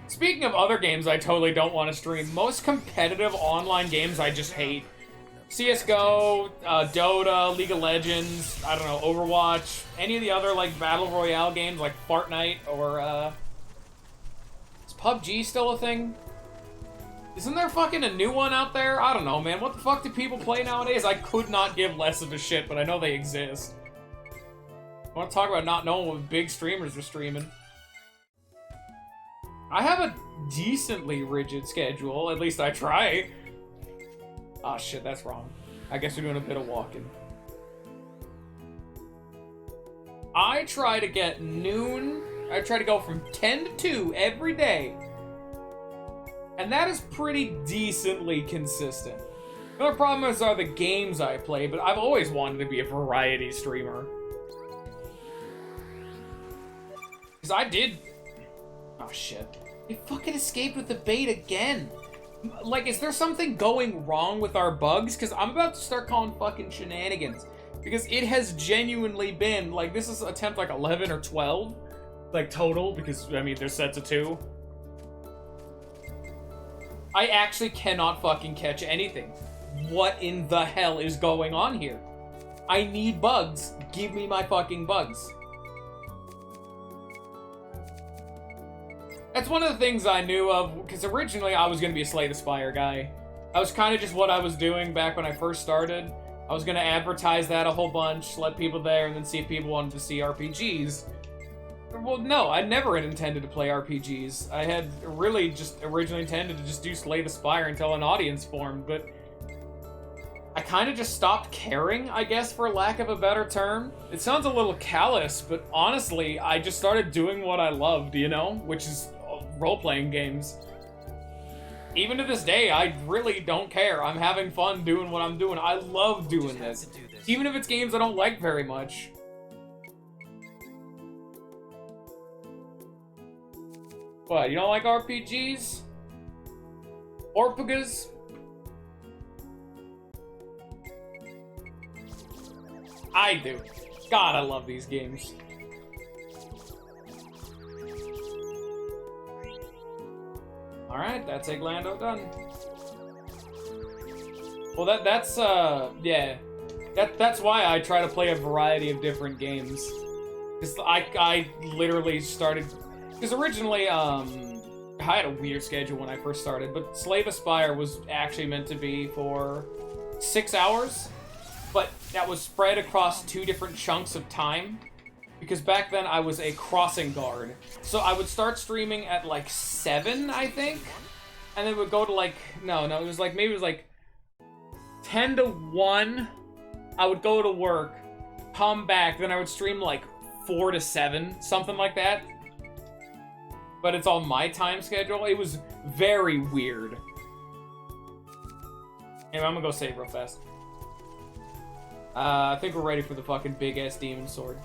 Speaking of other games I totally don't want to stream, most competitive online games I just hate. CSGO, Dota, League of Legends, I don't know, Overwatch, any of the other, like, Battle Royale games, like Fortnite, or, is PUBG still a thing? Isn't there fucking a new one out there? I don't know, man. What the fuck do people play nowadays? I could not give less of a shit, but I know they exist. I want to talk about not knowing what big streamers are streaming. I have a decently rigid schedule, at least I try. Oh shit, that's wrong. I guess we're doing a bit of walking. I try to get noon. I try to go from 10 to 2 every day. And that is pretty decently consistent. The other problem are the games I play, but I've always wanted to be a variety streamer. Because I did... Oh shit. It fucking escaped with the bait again. Like, is there something going wrong with our bugs? Because I'm about to start calling fucking shenanigans. Because it has genuinely been, like, this is attempt like 11 or 12. Like, total, because, I mean, there's sets of 2. I actually cannot fucking catch anything. What in the hell is going on here? I need bugs. Give me my fucking bugs. That's one of the things I knew of, because originally I was going to be a Slay the Spire guy. That was kind of just what I was doing back when I first started. I was going to advertise that a whole bunch, let people there, and then see if people wanted to see RPGs. Well, no, I never had intended to play RPGs. I had really just originally intended to just do Slay the Spire until an audience formed, but I kind of just stopped caring, I guess, for lack of a better term. It sounds a little callous, but honestly, I just started doing what I loved, you know? Which is role-playing games. Even to this day, I really don't care. I'm having fun doing what I'm doing. I love doing this. Even if it's games I don't like very much. What, you don't like RPGs? Orpagas? I do. God, I love these games. Alright, that's Eglando done. Well, that's yeah. That's why I try to play a variety of different games. Because I literally started... Because originally, I had a weird schedule when I first started, but Slave Aspire was actually meant to be for 6 hours, but that was spread across 2 different chunks of time. Because back then I was a crossing guard. So I would start streaming at like 7, I think. And then it would go to like, no, it was like, maybe it was like 10 to 1. I would go to work, come back, then I would stream like 4 to 7, something like that. But it's on my time schedule. It was very weird. Anyway, I'm gonna go save real fast. I think we're ready for the fucking big-ass demon sword.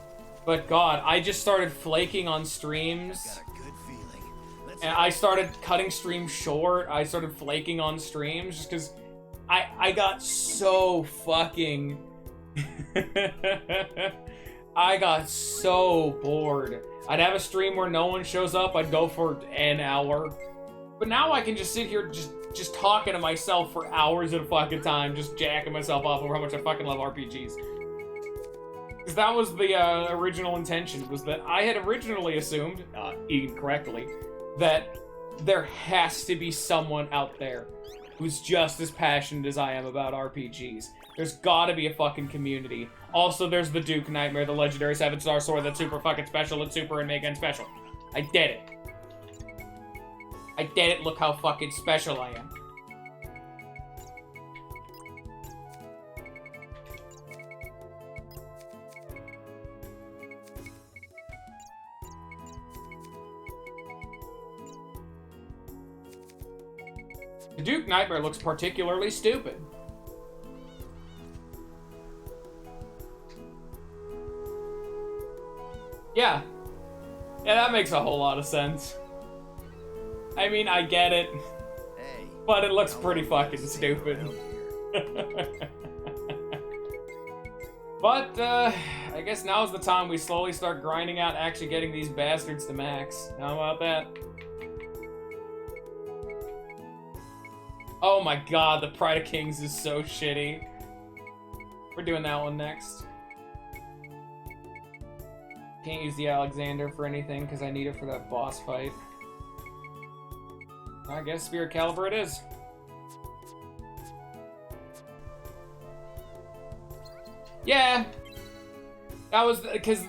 But God, I just started flaking on streams. Got a good feeling. Let's And I started cutting streams short. I started flaking on streams just because I got so fucking... I got so bored. I'd have a stream where no one shows up. I'd go for an hour. But now I can just sit here just talking to myself for hours at a fucking time, just jacking myself off over how much I fucking love RPGs. Because that was the original intention, was that I had originally assumed, incorrectly, that there has to be someone out there who's just as passionate as I am about RPGs. There's gotta be a fucking community. Also, there's the Duke Nightmare, the legendary 7-star sword that's super fucking special, it's super and mega and special. I did it. I did it, look how fucking special I am. The Duke Nightmare looks particularly stupid. Yeah. Yeah, that makes a whole lot of sense. I mean, I get it, Hey, but it looks pretty fucking stupid. But, I guess now's the time we slowly start grinding out actually getting these bastards to max. How about that? Oh my god, the Pride of Kings is so shitty. We're doing that one next. Can't use the Alexander for anything because I need it for that boss fight. I guess Spirit Caliber it is. Yeah, that was because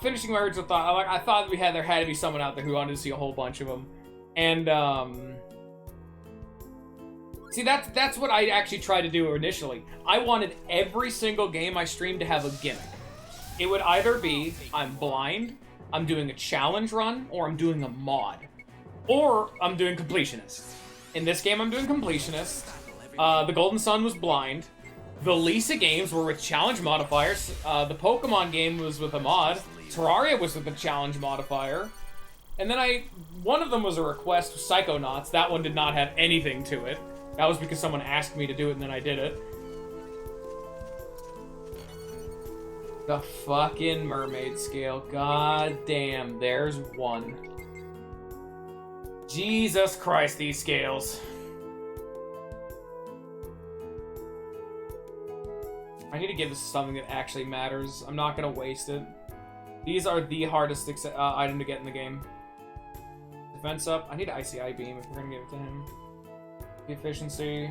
finishing my original thought. I thought there had to be someone out there who wanted to see a whole bunch of them, and see that's what I actually tried to do initially. I wanted every single game I streamed to have a gimmick. It would either be I'm blind, I'm doing a challenge run, or I'm doing a mod, or I'm doing completionist. In this game, I'm doing completionist. The Golden Sun was blind. The Lisa games were with challenge modifiers. The Pokemon game was with a mod. Terraria was with a challenge modifier. And then one of them was a request, Psychonauts. That one did not have anything to it. That was because someone asked me to do it and then I did it. The fucking mermaid scale. God damn, there's one. Jesus Christ, these scales. I need to give this something that actually matters. I'm not gonna waste it. These are the hardest item to get in the game. Defense up. I need ICI beam if we're gonna give it to him. The efficiency.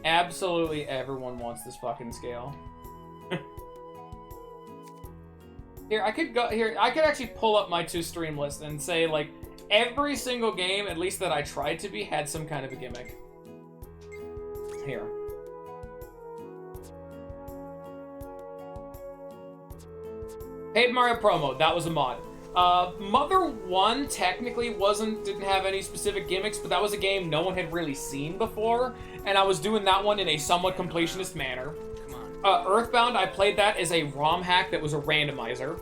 Absolutely everyone wants this fucking scale. Here, I could actually pull up my 2 stream list and say, like, every single game, at least that I tried to be, had some kind of a gimmick. Here. Paid Mario promo, that was a mod. Mother 1 technically didn't have any specific gimmicks, but that was a game no one had really seen before, and I was doing that one in a somewhat completionist manner. Earthbound, I played that as a ROM hack that was a randomizer.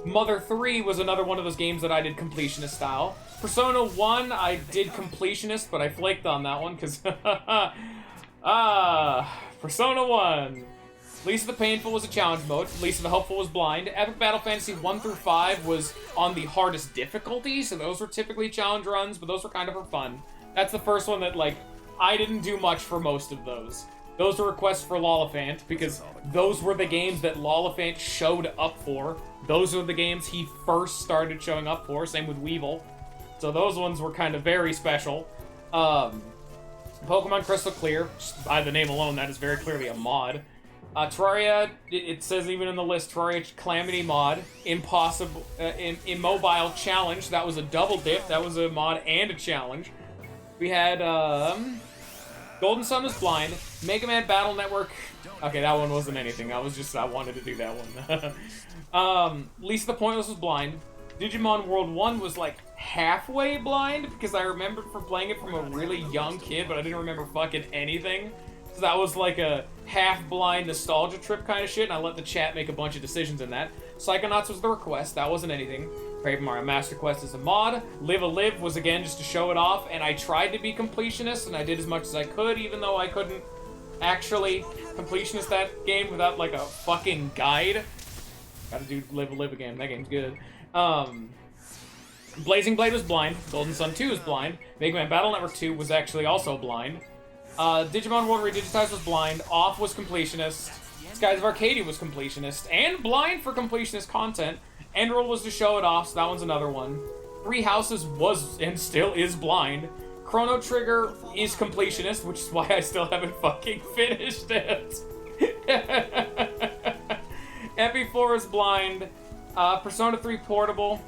Mother 3 was another one of those games that I did completionist style. Persona 1, I did completionist, but I flaked on that one, because... Persona 1. Lisa the Painful was a challenge mode. Lisa the Helpful was blind. Epic Battle Fantasy 1 through 5 was on the hardest difficulty, so those were typically challenge runs, but those were kind of for fun. That's the first one that, like, I didn't do much for most of those. Those were requests for Lollifant, because those were the games that Lollifant showed up for. Those were the games he first started showing up for, same with Weevil. So those ones were kind of very special. Pokemon Crystal Clear, just by the name alone, that is very clearly a mod. Terraria, it says even in the list, Terraria Calamity mod. Immobile Challenge, that was a double dip, that was a mod and a challenge. We had, Golden Sun was blind. Mega Man Battle Network, okay, that one wasn't anything, I wanted to do that one. Lisa the Pointless was blind. Digimon World 1 was like halfway blind, because I remembered from playing it from a really young kid, but I didn't remember fucking anything. So that was like a half-blind nostalgia trip kind of shit, and I let the chat make a bunch of decisions in that. Psychonauts was the request, that wasn't anything. Paper Mario Master Quest is a mod. Live a Live was again just to show it off, and I tried to be completionist, and I did as much as I could, even though I couldn't actually completionist that game without like a fucking guide. Gotta do Live a Live again, that game's good. Blazing Blade was blind. Golden Sun 2 was blind. Mega Man Battle Network 2 was actually also blind. Digimon World Redigitized was blind. Off was completionist. Skies of Arcadia was completionist. And blind for completionist content. Enroll was to show it off, so that one's another one. Three Houses was and still is blind. Chrono Trigger is completionist, which is why I still haven't fucking finished it. Epi 4 is blind. Persona 3 Portable.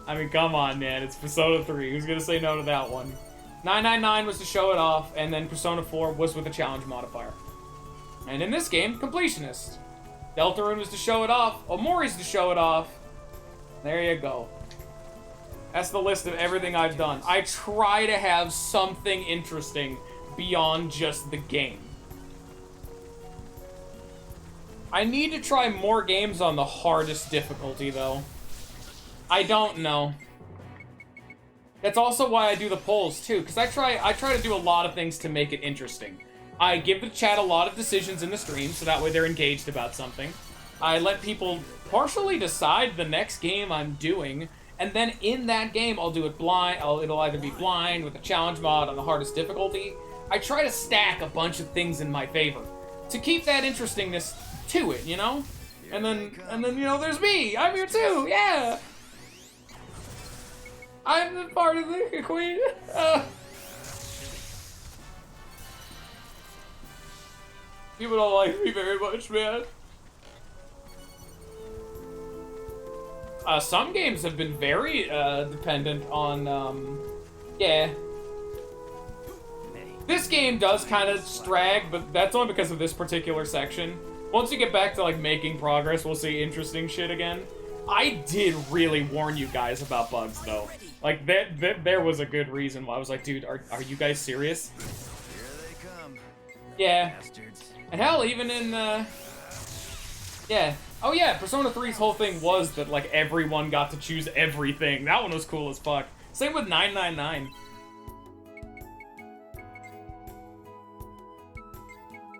I mean, come on, man. It's Persona 3. Who's gonna say no to that one? 999 was to show it off, and then Persona 4 was with a challenge modifier. And in this game, completionist. Deltarune was to show it off. Omori's to show it off. There you go. That's the list of everything I've done. I try to have something interesting beyond just the game. I need to try more games on the hardest difficulty, though. I don't know. That's also why I do the polls, too, because I try to do a lot of things to make it interesting. I give the chat a lot of decisions in the stream, so that way they're engaged about something. I let people partially decide the next game I'm doing, and then in that game, I'll do it blind. It'll either be blind with a challenge mod on the hardest difficulty. I try to stack a bunch of things in my favor to keep that interestingness to it, you know? And then, you know, there's me! I'm here too! Yeah! I'm the part of the queen! People don't like me very much, man. Some games have been very, dependent on, yeah. This game does kind of drag, but that's only because of this particular section. Once you get back to, like, making progress, we'll see interesting shit again. I did really warn you guys about bugs, though. Like, there was a good reason why I was like, dude, are you guys serious? Here they come. Yeah. Bastards. And hell, even in, yeah. Oh yeah, Persona 3's whole thing was that, like, everyone got to choose everything. That one was cool as fuck. Same with 999.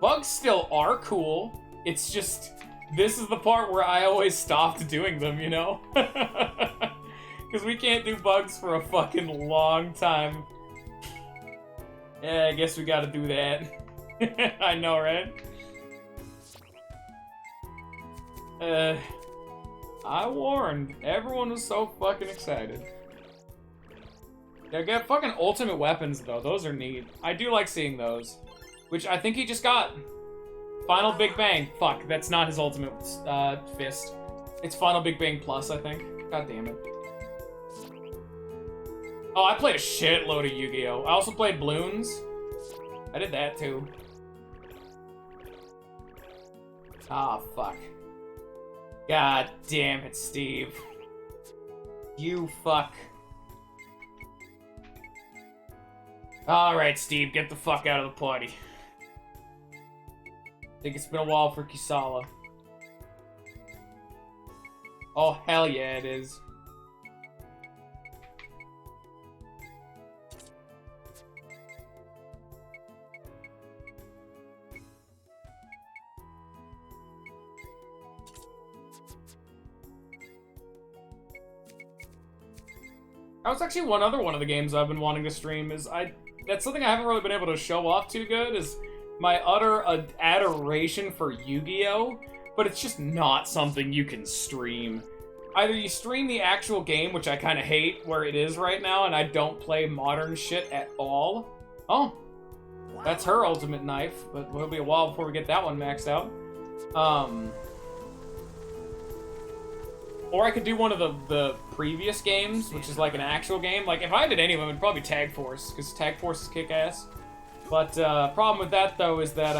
Bugs still are cool. It's just, this is the part where I always stopped doing them, you know? Because we can't do bugs for a fucking long time. Yeah, I guess we gotta do that. I know, right? I warned. Everyone was so fucking excited. Yeah, get fucking ultimate weapons, though. Those are neat. I do like seeing those. Which I think he just got. Final Big Bang. Fuck, that's not his ultimate fist. It's Final Big Bang Plus, I think. God damn it. Oh, I played a shitload of Yu-Gi-Oh! I also played Bloons. I did that, too. Ah, fuck. God damn it, Steve. You fuck. Alright, Steve, get the fuck out of the party. I think it's been a while for Kisala. Oh, hell yeah, it is. That was actually one other one of the games I've been wanting to stream. That's something I haven't really been able to show off too good, is my utter adoration for Yu-Gi-Oh! But it's just not something you can stream. Either you stream the actual game, which I kind of hate where it is right now, and I don't play modern shit at all. Oh, that's her ultimate knife, but it'll be a while before we get that one maxed out. Or I could do one of the previous games, which is like an actual game. Like, if I did any of them, it'd probably be Tag Force, because Tag Force is kick-ass. But, problem with that, though, is that,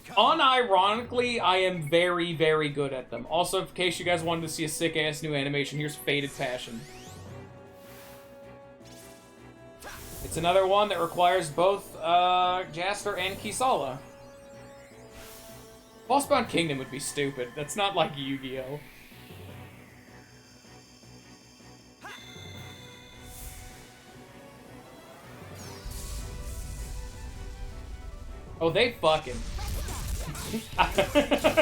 unironically, I am very, very good at them. Also, in case you guys wanted to see a sick-ass new animation, here's Faded Passion. It's another one that requires both, Jaster and Kisala. Bossbound Kingdom would be stupid. That's not like Yu-Gi-Oh! Oh, they fucking.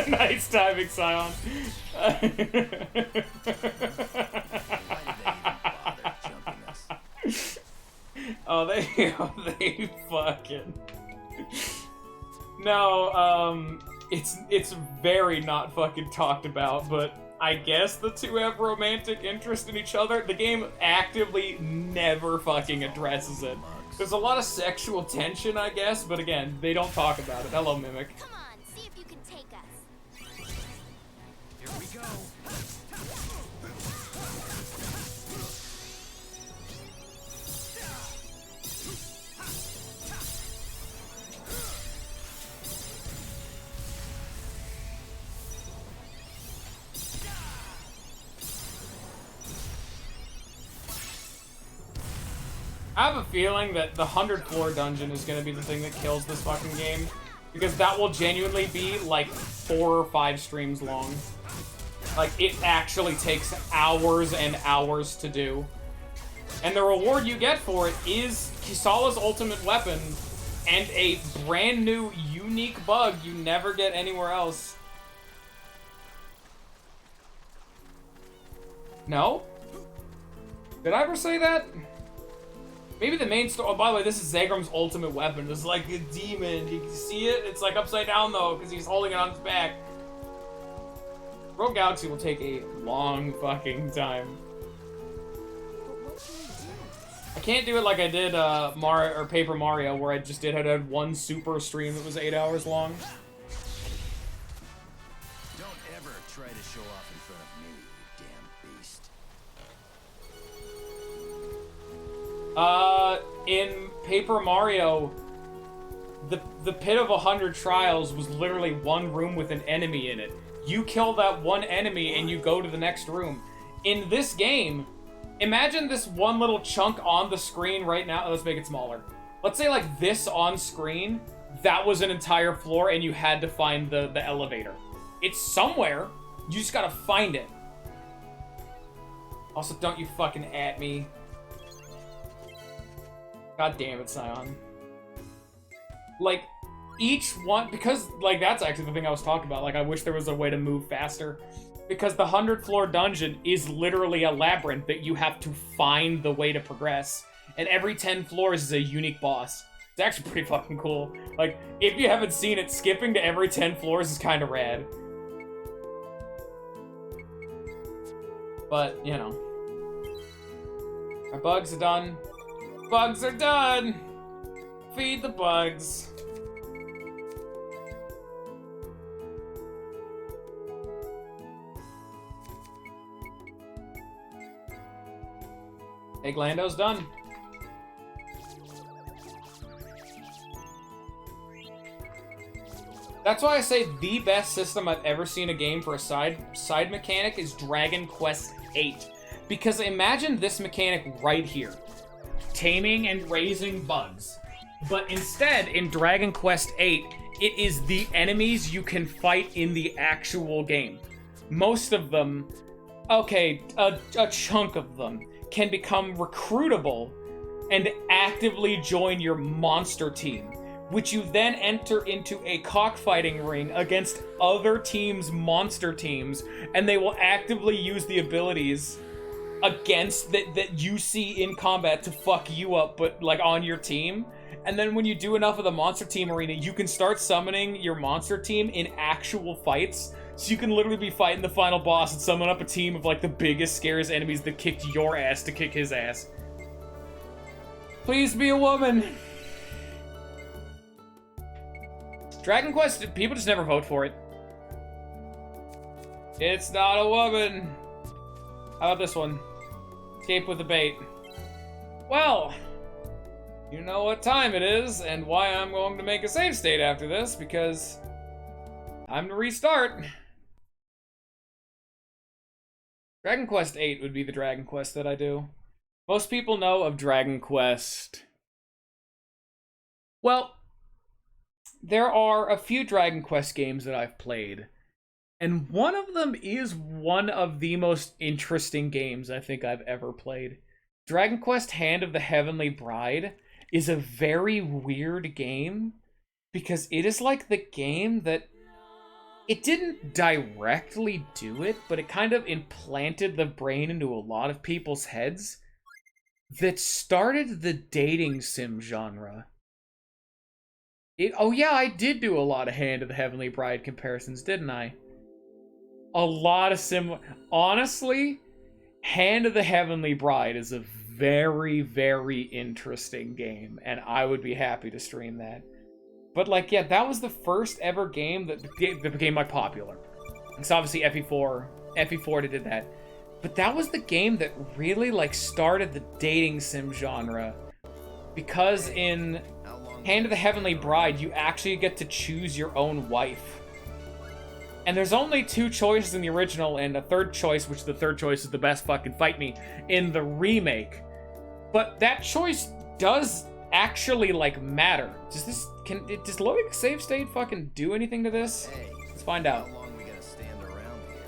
Nice timing, Scion. Oh, they fucking. No, it's very not fucking talked about, but I guess the two have romantic interest in each other. The game actively never fucking addresses it. There's a lot of sexual tension, I guess, but again, they don't talk about it. Hello, Mimic. Come on, see if you can take us. Here we go. I have a feeling that the 100th floor dungeon is going to be the thing that kills this fucking game. Because that will genuinely be, like, 4 or 5 streams long. Like, it actually takes hours and hours to do. And the reward you get for it is Kisala's ultimate weapon and a brand new, unique bug you never get anywhere else. No? Did I ever say that? Maybe the main story. Oh, by the way, this is Zagram's ultimate weapon. This is like a demon. You can see it? It's like upside down, though, because he's holding it on his back. Rogue Galaxy will take a long fucking time. I can't do it like I did Mario or Paper Mario, where I just had one super stream that was 8 hours long. Don't ever try to show off in front of me, you damn beast. In Paper Mario, the Pit of 100 Trials was literally one room with an enemy in it. You kill that one enemy and you go to the next room. In this game, imagine this one little chunk on the screen right now. Let's make it smaller. Let's say like this on screen, that was an entire floor and you had to find the elevator. It's somewhere, you just gotta find it. Also, don't you fucking at me. God damn it, Scion. Like, each one, because, like, that's actually the thing I was talking about. Like, I wish there was a way to move faster. Because the 100th floor dungeon is literally a labyrinth that you have to find the way to progress. And every 10 floors is a unique boss. It's actually pretty fucking cool. Like, if you haven't seen it, skipping to every 10 floors is kind of rad. But, you know. Our bugs are done. Bugs are done! Feed the bugs. Eglando's done. That's why I say the best system I've ever seen a game for a side mechanic is Dragon Quest VIII. Because imagine this mechanic right here. Taming and raising bugs. But instead, in Dragon Quest VIII, it is the enemies you can fight in the actual game. most of them, okay, a chunk of them, can become recruitable and actively join your monster team, which you then enter into a cockfighting ring against other teams' monster teams, and they will actively use the abilities against that you see in combat to fuck you up, but like on your team. And then when you do enough of the monster team arena, you can start summoning your monster team in actual fights. So you can literally be fighting the final boss and summon up a team of like the biggest, scariest enemies that kicked your ass to kick his ass. Please be a woman. Dragon Quest, people just never vote for it. It's not a woman. How about this one? Escape with the bait. Well, you know what time it is and why I'm going to make a save state after this, because time to restart. Dragon Quest VIII would be the Dragon Quest that I do. Most people know of Dragon Quest. Well, there are a few Dragon Quest games that I've played, and one of them is one of the most interesting games I think I've ever played. Dragon Quest Hand of the Heavenly Bride is a very weird game because it is like the game that it didn't directly do it, but it kind of implanted the brain into a lot of people's heads that started the dating sim genre. Oh yeah, I did do a lot of Hand of the Heavenly Bride comparisons, didn't I? A lot of similar... Honestly, Hand of the Heavenly Bride is a very, very interesting game, and I would be happy to stream that. But like, yeah, that was the first ever game that became like popular. It's obviously FE4 did that. But that was the game that really like started the dating sim genre, because in Hand of the Heavenly Bride, you actually get to choose your own wife. And there's only 2 choices in the original, and a third choice, which the third choice is the best fucking fight me, in the remake. But that choice does actually, like, matter. Does loading a save state fucking do anything to this? Hey, let's find out. how long we gonna stand around here?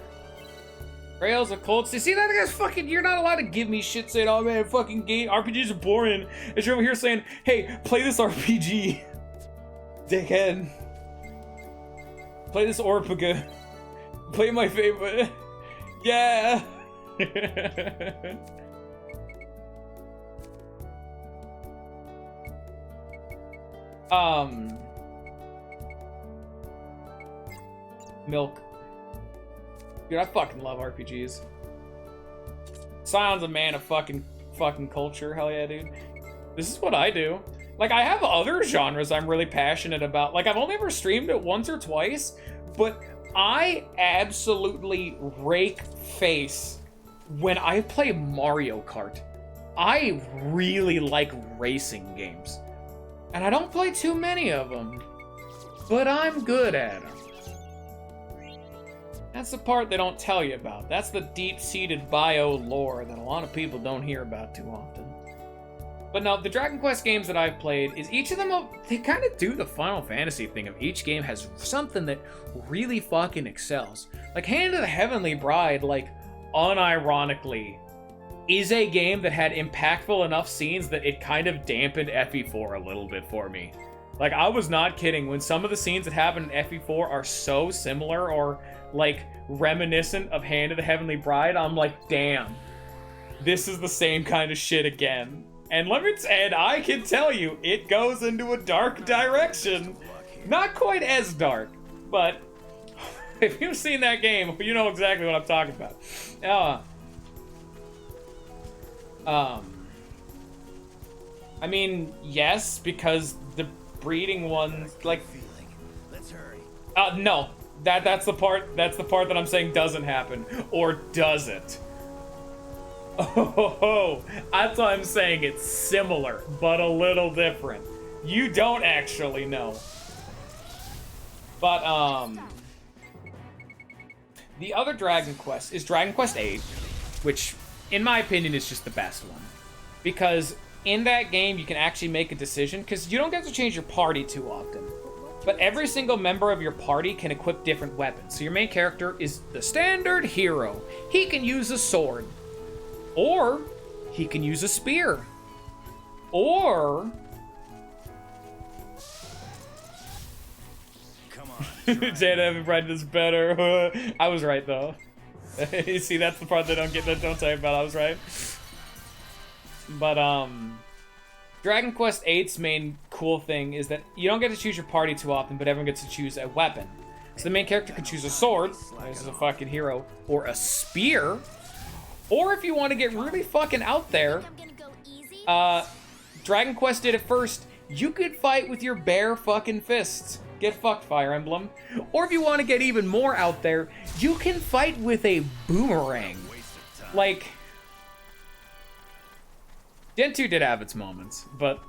Trails of Cold Steel. See, that guy's fucking, you're not allowed to give me shit saying, oh man, fucking game, RPGs are boring. And you're over here saying, hey, play this RPG. Dickhead. Play this Orpega. Play my favorite. Yeah. Milk. Dude, I fucking love RPGs. Scion's a man of fucking culture. Hell yeah, dude. This is what I do. Like, I have other genres I'm really passionate about. Like, I've only ever streamed it once or twice, but I absolutely rake face when I play Mario Kart. I really like racing games. And I don't play too many of them, but I'm good at them. That's the part they don't tell you about. That's the deep-seated bio lore that a lot of people don't hear about too often. But no, the Dragon Quest games that I've played, is each of them, they kind of do the Final Fantasy thing of each game has something that really fucking excels. Like, Hand of the Heavenly Bride, like, unironically, is a game that had impactful enough scenes that it kind of dampened FE4 a little bit for me. Like, I was not kidding. When some of the scenes that happen in FE4 are so similar or, like, reminiscent of Hand of the Heavenly Bride, I'm like, damn. This is the same kind of shit again. And I can tell you, it goes into a dark direction. Not quite as dark, but if you've seen that game, you know exactly what I'm talking about. I mean, yes, because the breeding ones, like, Let's hurry. no, that's the part that I'm saying doesn't happen, or does it? Oh, that's why I'm saying it's similar, but a little different. You don't actually know. But, the other Dragon Quest is Dragon Quest VIII, which, in my opinion, is just the best one. Because in that game, you can actually make a decision, because you don't get to change your party too often. But every single member of your party can equip different weapons. So your main character is the standard hero. He can use a sword. Or he can use a spear. Or... Come on. Jada Heavy Bride is better. I was right, though. You see, that's the part they don't get, that don't talk about. I was right. But, Dragon Quest VIII's main cool thing is that you don't get to choose your party too often, but everyone gets to choose a weapon. So the main character can choose a sword, this is a fucking hero, or a spear, or if you want to get really fucking out there, I'm gonna go easy. Dragon Quest did it first. You could fight with your bare fucking fists. Get fucked, Fire Emblem. Or if you want to get even more out there, you can fight with a boomerang. Like, Gen 2 did have its moments, but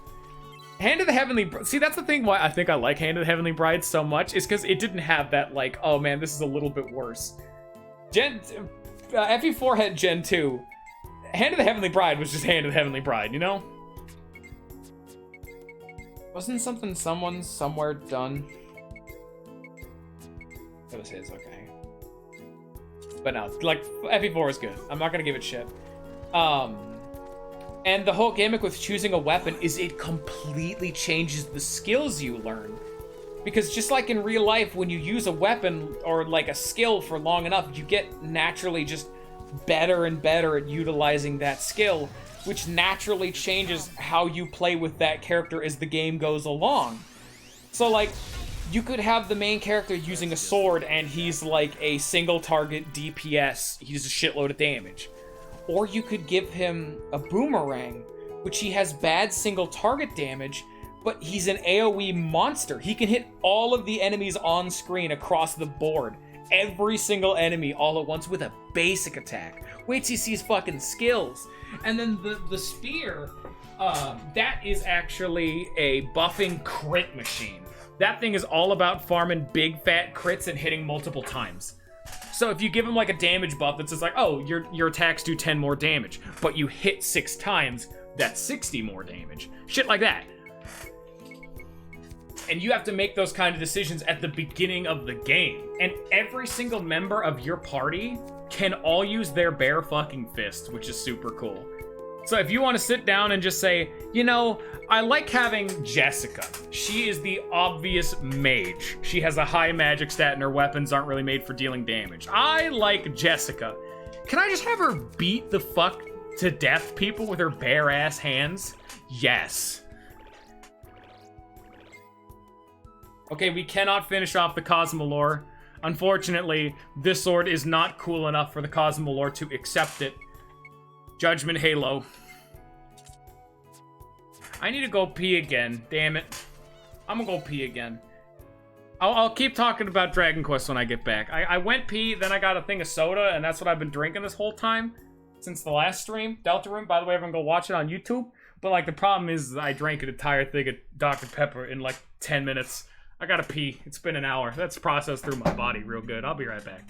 Hand of the Heavenly Bride... See, that's the thing why I think I like Hand of the Heavenly Bride so much, is because it didn't have that, like, oh man, this is a little bit worse. FE4 had Gen 2. Hand of the Heavenly Bride was just Hand of the Heavenly Bride, you know? Wasn't something someone somewhere done? That was his, okay. But no, like, FE4 is good. I'm not gonna give it shit. And the whole gimmick with choosing a weapon is it completely changes the skills you learn. Because just like in real life, when you use a weapon or like a skill for long enough, you get naturally just better and better at utilizing that skill, which naturally changes how you play with that character as the game goes along. So like, you could have the main character using a sword and he's like a single target DPS, he does a shitload of damage. Or you could give him a boomerang, which he has bad single target damage, but he's an AoE monster. He can hit all of the enemies on screen across the board. Every single enemy all at once with a basic attack. Wait till you see his fucking skills. And then the spear, that is actually a buffing crit machine. That thing is all about farming big fat crits and hitting multiple times. So if you give him like a damage buff that says like, oh, your attacks do 10 more damage, but you hit 6 times, that's 60 more damage. Shit like that. And you have to make those kind of decisions at the beginning of the game. And every single member of your party can all use their bare fucking fists, which is super cool. So if you want to sit down and just say, you know, I like having Jessica. She is the obvious mage. She has a high magic stat and her weapons aren't really made for dealing damage. I like Jessica. Can I just have her beat the fuck to death people with her bare ass hands? Yes. Okay, we cannot finish off the Cosmolore. Unfortunately, this sword is not cool enough for the Cosmolore to accept it. Judgment Halo. I need to go pee again. Damn it. I'm gonna go pee again. I'll keep talking about Dragon Quest when I get back. I went pee, then I got a thing of soda, and that's what I've been drinking this whole time since the last stream. Deltarune, by the way, everyone go watch it on YouTube. But, like, the problem is I drank an entire thing of Dr. Pepper in, like, 10 minutes. I gotta pee. It's been an hour. That's processed through my body real good. I'll be right back.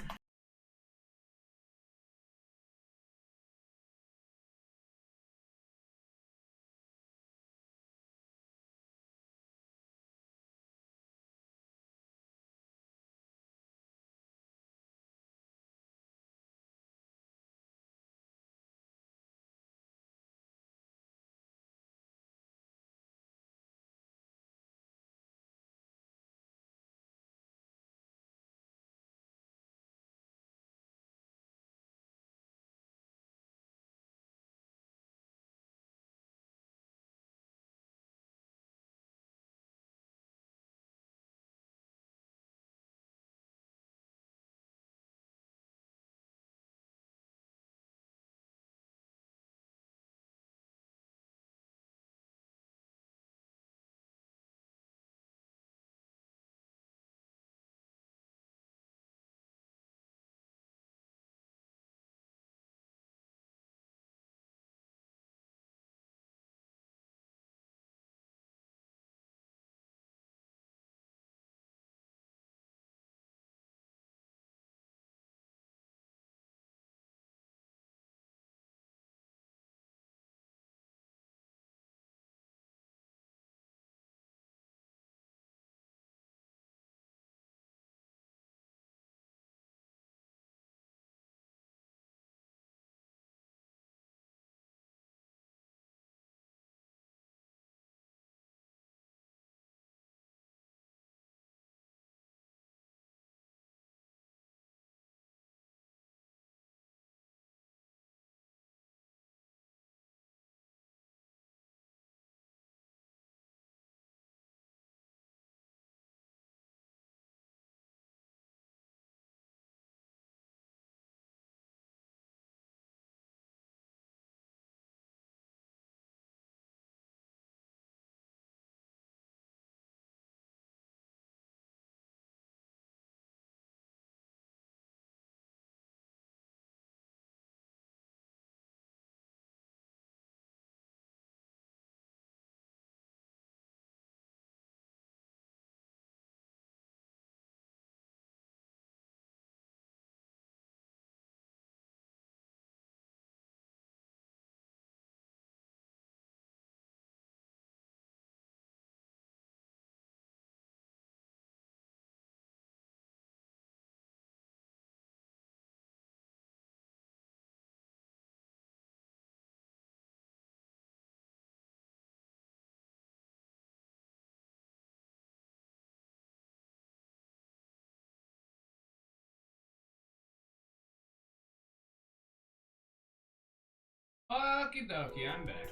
Okie dokie, I'm back.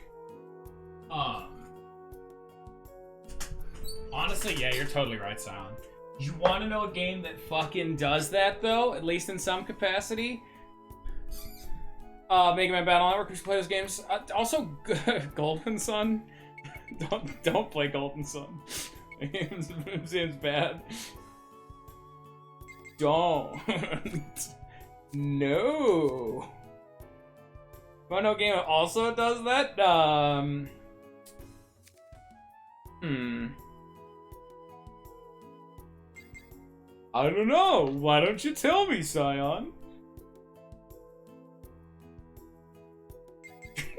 Honestly, yeah, you're totally right, Silent. You want to know a game that fucking does that, though? At least in some capacity? Mega Man Battle Network, we should play those games. Also, Golden Sun. Don't play Golden Sun. It seems bad. Don't. No. Want to know a game that also does that? I don't know. Why don't you tell me, Scion?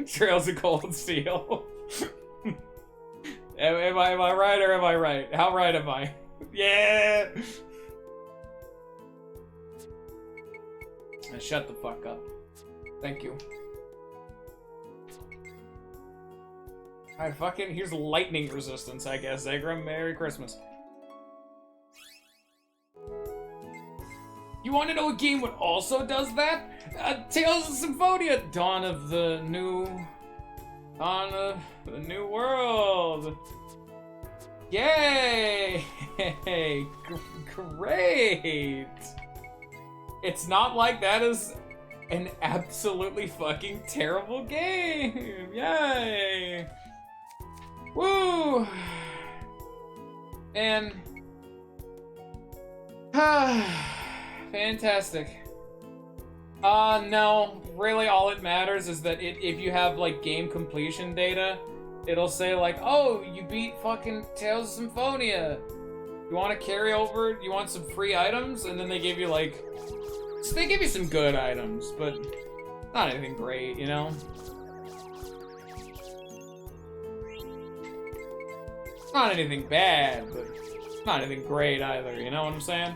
Trails of Cold Steel. am I right or am I right? How right am I? Yeah! Shut the fuck up. Thank you. Alright, fucking, here's lightning resistance, I guess. Zagram, Merry Christmas. You want to know a game that also does that? Tales of Symphonia! Dawn of the New World! Yay! Great! It's not like that is an absolutely fucking terrible game! Yay! Woo! And... fantastic. No. Really all it matters is that if you have, like, game completion data, it'll say, like, oh, you beat fucking Tales of Symphonia. You want to carry over? You want some free items? And then they give you, like... So they give you some good items, but not anything great, you know? Not anything bad, but not anything great either, you know what I'm saying?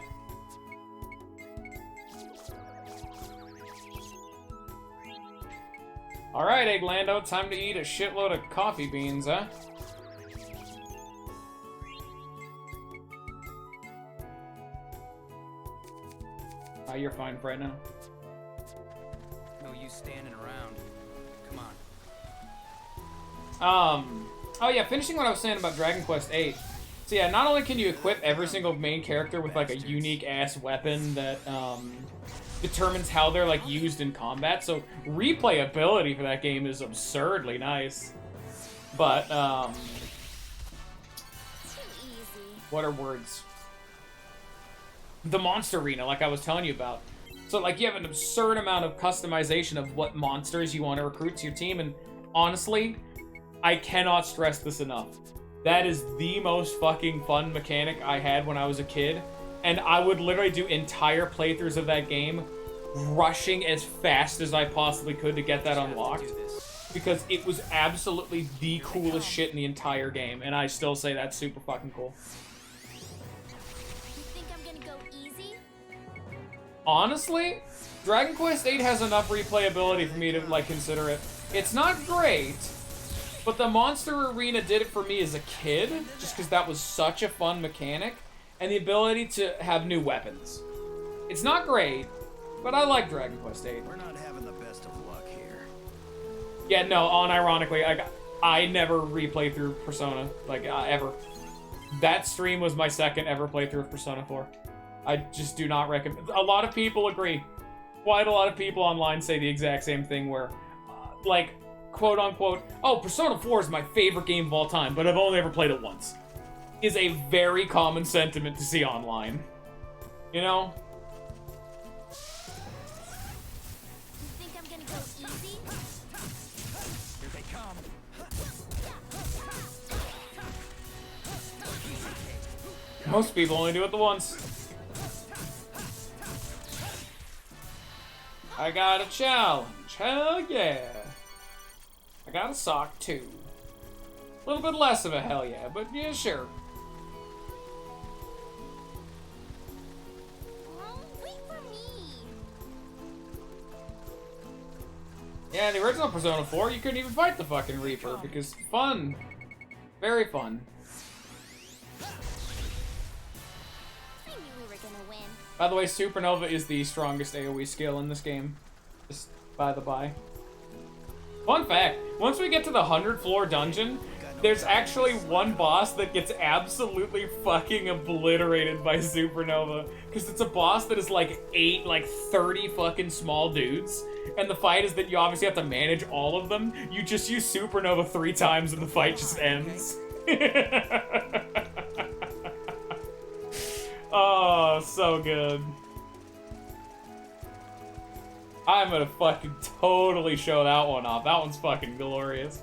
Alright, Egglando, time to eat a shitload of coffee beans, huh? You're fine for right now. No use standing around. Come on. Oh yeah, finishing what I was saying about Dragon Quest VIII. So yeah, not only can you equip every single main character with like a unique ass weapon that determines how they're like used in combat, so replayability for that game is absurdly nice. But what are words? The monster arena, like I was telling you about. So like you have an absurd amount of customization of what monsters you want to recruit to your team, and honestly, I cannot stress this enough. That is the most fucking fun mechanic I had when I was a kid, and I would literally do entire playthroughs of that game rushing as fast as I possibly could to get that unlocked, because it was absolutely the coolest shit in the entire game, and I still say that's super fucking cool. Honestly, Dragon Quest VIII has enough replayability for me to, like, consider it. It's not great, but the Monster Arena did it for me as a kid, just because that was such a fun mechanic, and the ability to have new weapons. It's not great, but I like Dragon Quest VIII. We're not having the best of luck here. Yeah, no, unironically, I never replay through Persona, like, ever. That stream was my second ever playthrough of Persona 4. I just do not recommend. A lot of people agree. Quite a lot of people online say the exact same thing where, like, quote unquote, oh, Persona 4 is my favorite game of all time, but I've only ever played it once. Is a very common sentiment to see online. You know? You think I'm gonna go easy? Here they come. Most people only do it the once. I got a challenge. Hell yeah. I got a sock too. A little bit less of a hell yeah, but yeah, sure. Wait for me. Yeah, the original Persona 4, you couldn't even fight the fucking Reaper because fun. Very fun. I knew we were gonna win. By the way, Supernova is the strongest AoE skill in this game. Just by the by. Fun fact, once we get to the 100th floor dungeon, there's actually one boss that gets absolutely fucking obliterated by Supernova. Because it's a boss that is like 30 fucking small dudes. And the fight is that you obviously have to manage all of them. You just use Supernova 3 times and the fight just ends. Oh, so good. I'm gonna fucking totally show that one off. That one's fucking glorious.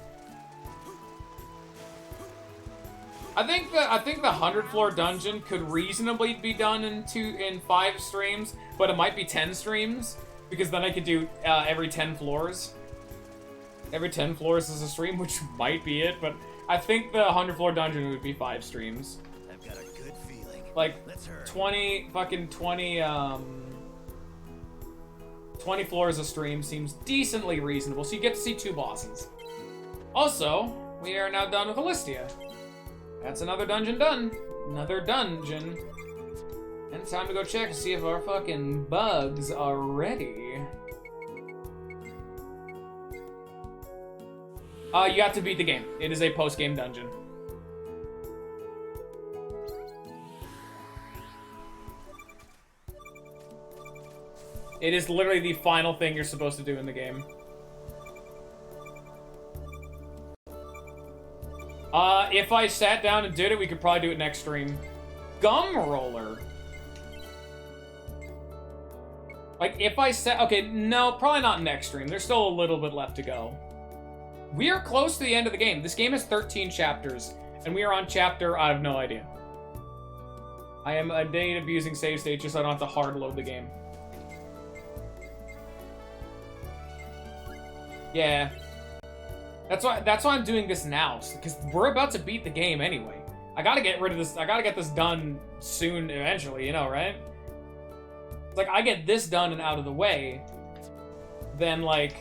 I think the 100th floor dungeon could reasonably be done in 5 streams, but it might be 10 streams because then I could do every 10 floors. Every 10 floors is a stream, which might be it, but I think the 100th floor dungeon would be 5 streams. I've got a good feeling. Like Let's hurry. 20 floors a stream seems decently reasonable, so you get to see 2 bosses. Also, we are now done with Alistia. That's another dungeon done. Another dungeon. And it's time to go check to see if our fucking bugs are ready. You have to beat the game. It is a post-game dungeon. It is literally the final thing you're supposed to do in the game. If I sat down and did it, we could probably do it next stream. Gum roller. Like, if I sat... Okay, no, probably not next stream. There's still a little bit left to go. We are close to the end of the game. This game has 13 chapters, and we are on chapter... I have no idea. I am a day abusing save state just so I don't have to hard load the game. Yeah. That's why I'm doing this now, because we're about to beat the game anyway. I gotta get rid of this. I gotta get this done soon, eventually, you know, right? It's like, I get this done and out of the way, then, like...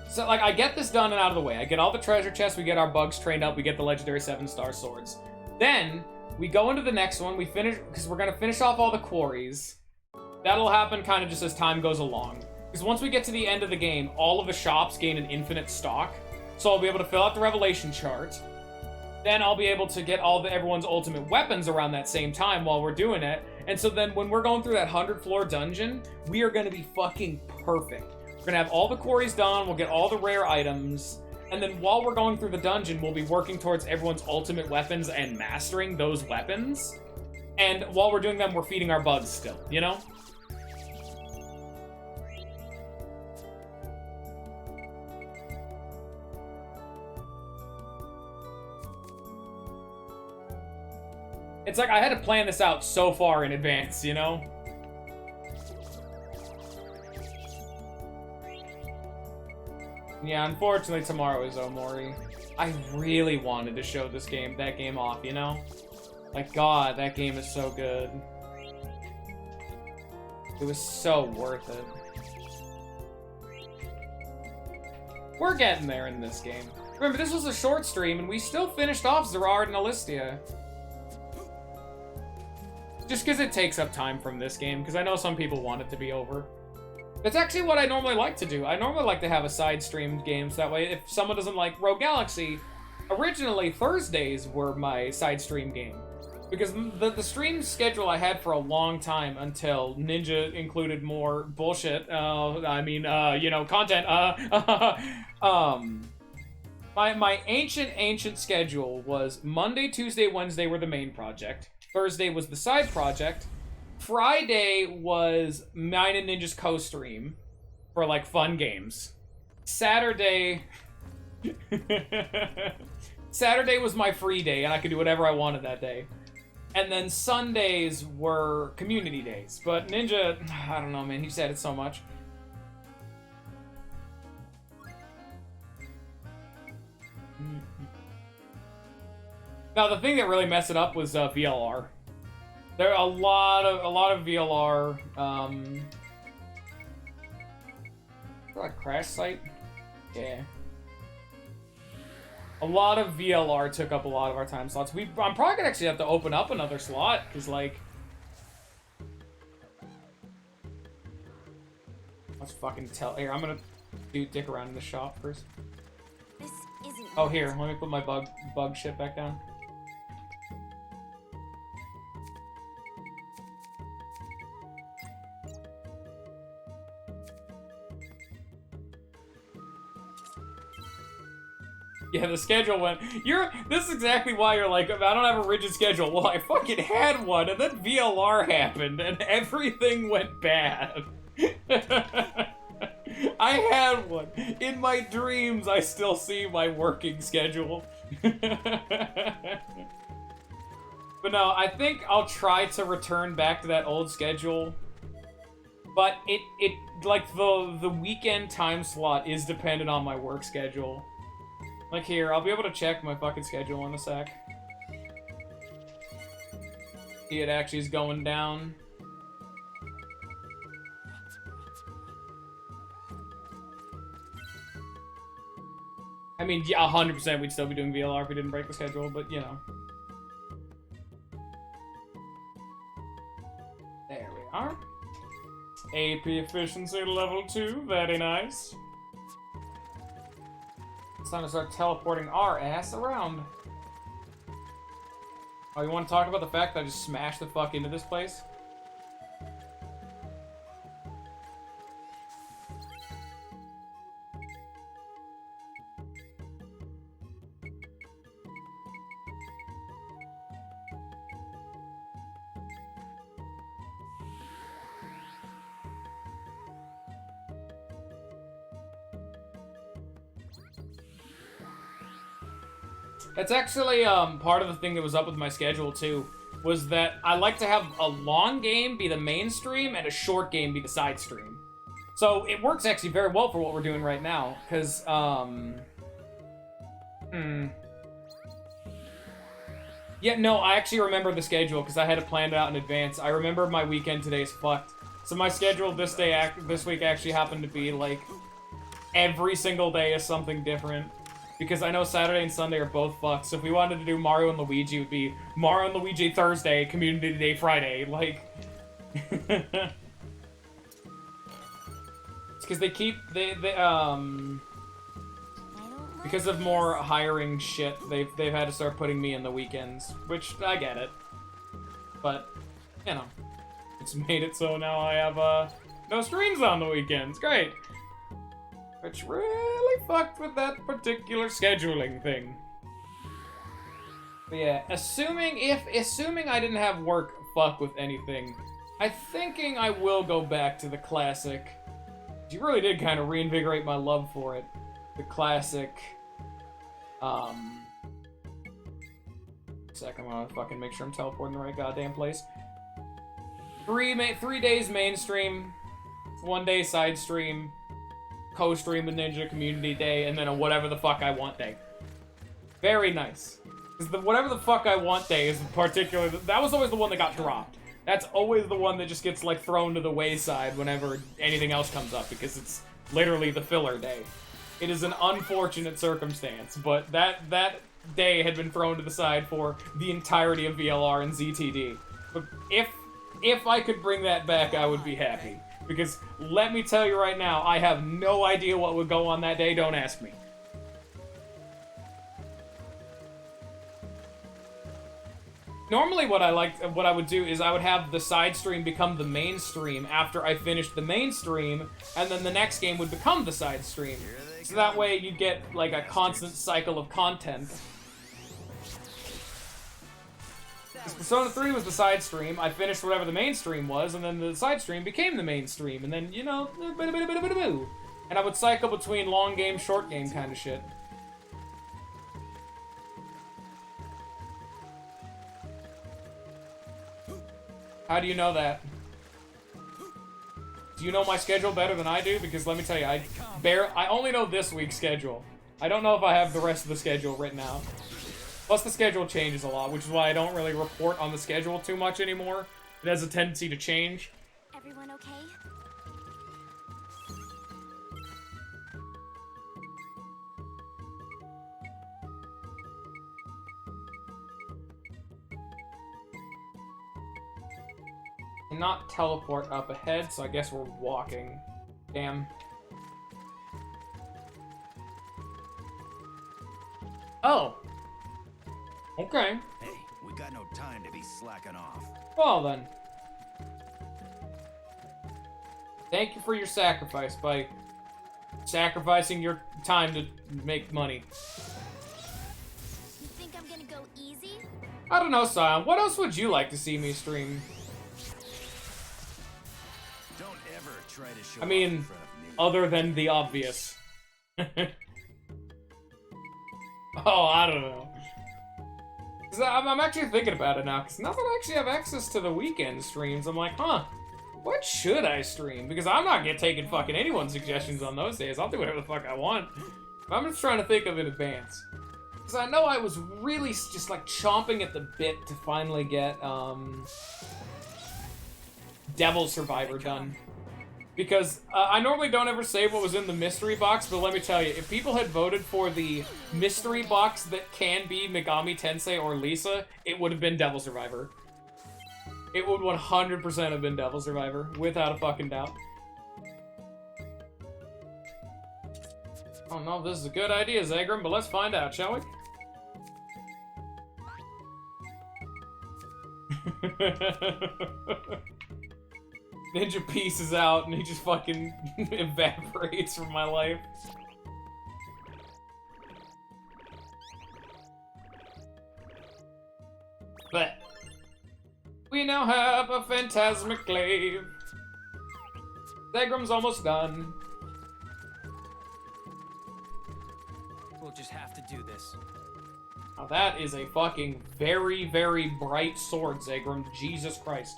So, like, I get this done and out of the way. I get all the treasure chests, we get our bugs trained up, we get the legendary 7-star swords. Then, we go into the next one, we finish... Because we're gonna finish off all the quarries. That'll happen kind of just as time goes along. Because once we get to the end of the game, all of the shops gain an infinite stock. So I'll be able to fill out the revelation chart. Then I'll be able to get everyone's ultimate weapons around that same time while we're doing it. And so then when we're going through that 100th floor dungeon, we are going to be fucking perfect. We're going to have all the quarries done, we'll get all the rare items. And then while we're going through the dungeon, we'll be working towards everyone's ultimate weapons and mastering those weapons. And while we're doing them, we're feeding our bugs still, you know? It's like I had to plan this out so far in advance, you know? Yeah, unfortunately tomorrow is Omori. I really wanted to show that game off, you know? Like, God, that game is so good. It was so worth it. We're getting there in this game. Remember, this was a short stream, and we still finished off Zerard and Alistia. Just because it takes up time from this game, because I know some people want it to be over. That's actually what I normally like to do. I normally like to have a side-streamed game, so that way if someone doesn't like Rogue Galaxy, originally Thursdays were my side-stream game. Because the stream schedule I had for a long time until Ninja included more bullshit, you know, content, my ancient schedule was Monday, Tuesday, Wednesday were the main project. Thursday was the side project. Friday was mine and Ninja's co-stream for, like, fun games. Saturday... Saturday was my free day, and I could do whatever I wanted that day. And then Sundays were community days. But Ninja... I don't know, man. He said it so much. Now, the thing that really messed it up was VLR. There are a lot of VLR. Like crash site? Yeah. A lot of VLR took up a lot of our time slots. I'm probably gonna actually have to open up another slot, because, like... Let's fucking tell. Here, I'm gonna dick around in the shop first. This isn't. Oh, here, let me put my bug shit back down. Yeah, the schedule went. This is exactly why you're like, I don't have a rigid schedule. Well, I fucking had one, and then VLR happened, and everything went bad. I had one. In my dreams, I still see my working schedule. But no, I think I'll try to return back to that old schedule. But it like the weekend time slot is dependent on my work schedule. Like here, I'll be able to check my fucking schedule in a sec. See, it actually is going down. I mean, yeah, 100% we'd still be doing VLR if we didn't break the schedule, but you know. There we are. AP efficiency level 2, very nice. It's time to start teleporting our ass around. Oh, you want to talk about the fact that I just smashed the fuck into this place? That's actually part of the thing that was up with my schedule too, was that I like to have a long game be the main stream and a short game be the side stream. So it works actually very well for what we're doing right now, because yeah, no, I actually remember the schedule because I had it planned out in advance. I remember my weekend today is fucked. So my schedule this week actually happened to be like every single day is something different. Because I know Saturday and Sunday are both fucked, so if we wanted to do Mario and Luigi, it would be Mario and Luigi Thursday, Community Day Friday, like... It's because they keep, because of more hiring shit, they've had to start putting me in the weekends, which, I get it. But, you know, it's made it so now I have, no streams on the weekends, great! Which really fucked with that particular scheduling thing. But yeah, assuming I didn't have work fuck with anything, I'm thinking I will go back to the classic. You really did kind of reinvigorate my love for it. The classic, Second, I'm gonna fucking make sure I'm teleporting the right goddamn place. 3 days mainstream, 1 day side stream, co-stream with Ninja Community Day, and then a whatever the fuck I want day. Very nice. Because the whatever the fuck I want day is particular. That was always the one that got dropped. That's always the one that just gets like thrown to the wayside whenever anything else comes up, because it's literally the filler day. It is an unfortunate circumstance, but that day had been thrown to the side for the entirety of VLR and ZTD. But if I could bring that back, I would be happy. Because, let me tell you right now, I have no idea what would go on that day, don't ask me. Normally what I would do is I would have the side stream become the main stream after I finished the main stream, and then the next game would become the side stream. So that way you get, like, a constant cycle of content. Persona 3 was the side stream, I finished whatever the main stream was, and then the side stream became the main stream, and then, you know, and I would cycle between long game, short game kind of shit. How do you know that? Do you know my schedule better than I do? Because let me tell you, I only know this week's schedule. I don't know if I have the rest of the schedule written out. Plus, the schedule changes a lot, which is why I don't really report on the schedule too much anymore. It has a tendency to change. Everyone okay? Not teleport up ahead, so I guess we're walking. Damn. Oh. Okay. Hey, we got no time to be slacking off. Well then. Thank you for your sacrifice by sacrificing your time to make money. You think I'm gonna go easy? I don't know, Sion. What else would you like to see me stream? Don't ever try to show I mean, off in front of me. other than the obvious. Oh, I don't know. 'Cause I'm actually thinking about it now, because now that I actually have access to the weekend streams, I'm like, huh, what should I stream? Because I'm not taking fucking anyone's suggestions on those days. I'll do whatever the fuck I want. But I'm just trying to think of in advance. Because I know I was really just like chomping at the bit to finally get Devil Survivor done. Because I normally don't ever say what was in the mystery box, but let me tell you, if people had voted for the mystery box that can be Megami Tensei or Lisa, it would have been Devil Survivor. It would 100% have been Devil Survivor, without a fucking doubt. I don't know if this is a good idea, Zagrim, but let's find out, shall we? Ninja pieces out and he just fucking evaporates from my life. But we now have a phantasmic glaive. Zagrim's almost done. We'll just have to do this. Now that is a fucking very, very bright sword, Zagrim. Jesus Christ.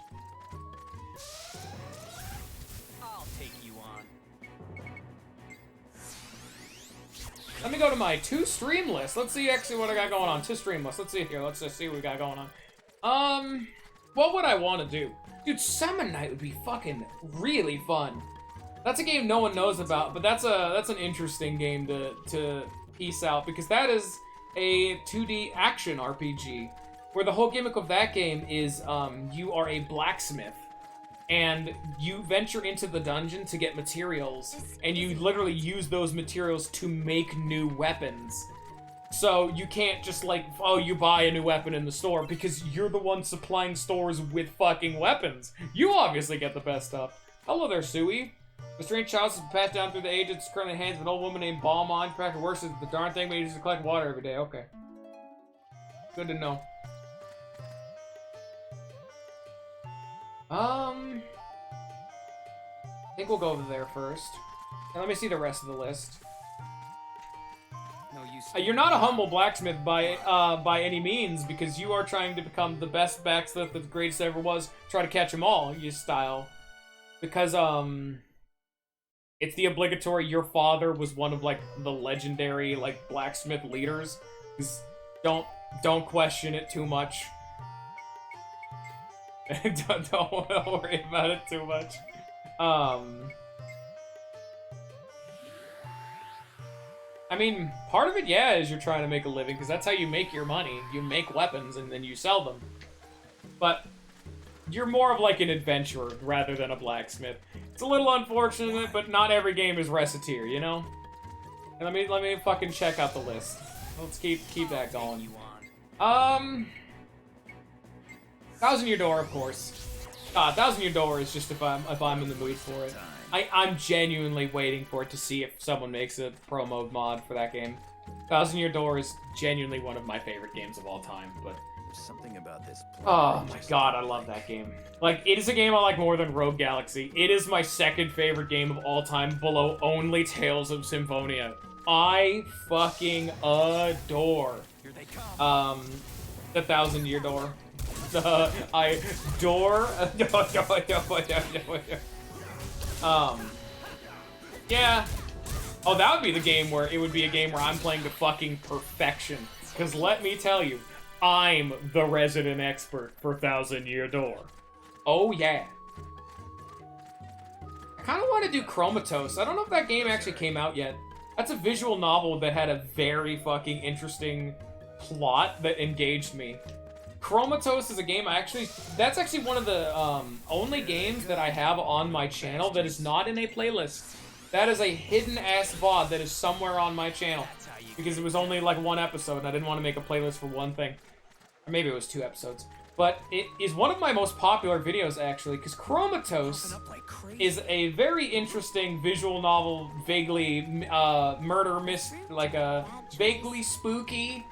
I'll take you on. Let me go to my to-stream list. Let's see actually what I got going on. To-stream list. Let's see here. Let's just see what we got going on. What would I want to do? Dude, Summon Night would be fucking really fun. That's a game no one knows about, but that's an interesting game to piece out, because that is a 2D action RPG, where the whole gimmick of that game is you are a blacksmith, and you venture into the dungeon to get materials, and you literally use those materials to make new weapons. So you can't just like, oh, you buy a new weapon in the store, because you're the one supplying stores with fucking weapons. You obviously get the best stuff. Hello there, Sui. The strange child has been passed down through the ages. It's currently in the hands of an old woman named Balmond. Practically worse than the darn thing, but he uses to collect water every day. Okay. Good to know. I think we'll go over there first. And let me see the rest of the list. No use. You're not a humble blacksmith by any means, because you are trying to become the best blacksmith that the greatest ever was. Try to catch them all, you style. Because, it's the obligatory, your father was one of, like, the legendary, like, blacksmith leaders. Just don't question it too much. don't worry about it too much. I mean, part of it, yeah, is you're trying to make a living, because that's how you make your money. You make weapons, and then you sell them. But you're more of like an adventurer rather than a blacksmith. It's a little unfortunate, but not every game is Reciteer, you know? And let me fucking check out the list. Let's keep that going. You on. 1,000 Year Door, of course. 1,000 Year Door is just if I'm in the mood for it. I'm genuinely waiting for it to see if someone makes a pro mode mod for that game. 1,000 Year Door is genuinely one of my favorite games of all time, but There's something about this place. oh my god, I love that game. Like, it is a game I like more than Rogue Galaxy. It is my second favorite game of all time, below only Tales of Symphonia. I fucking adore Here they come. the 1,000 Year Door. I adore. Yeah. Oh, that would be the game where it would be a game where I'm playing to fucking perfection. Because let me tell you, I'm the resident expert for 1,000 Year Door. Oh, yeah. I kind of want to do Chromatos. I don't know if that game actually came out yet. That's a visual novel that had a very fucking interesting plot that engaged me. Chromatos is a game that's actually one of the only games that I have on my channel that is not in a playlist. That is a hidden ass VOD that is somewhere on my channel. Because it was only like one episode and I didn't want to make a playlist for one thing. Or maybe it was 2 episodes. But it is one of my most popular videos actually, because Chromatos is a very interesting visual novel, vaguely murder like a vaguely spooky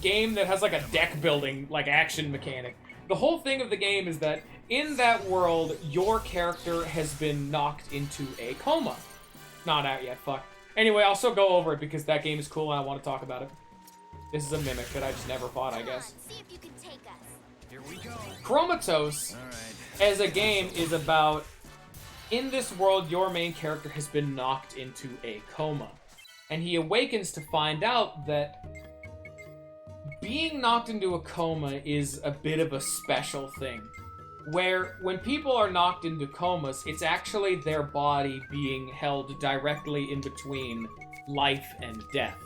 game that has like a deck building like action mechanic. The whole thing of the game is that in that world, your character has been knocked into a coma. Not out yet, fuck. Anyway, I'll still go over it because that game is cool and I want to talk about it. This is a mimic that I just never fought, I guess. See if you can take us. Here we go. Chromatos, as a game, is about, in this world, your main character has been knocked into a coma. And he awakens to find out that being knocked into a coma is a bit of a special thing. Where, when people are knocked into comas, it's actually their body being held directly in between life and death.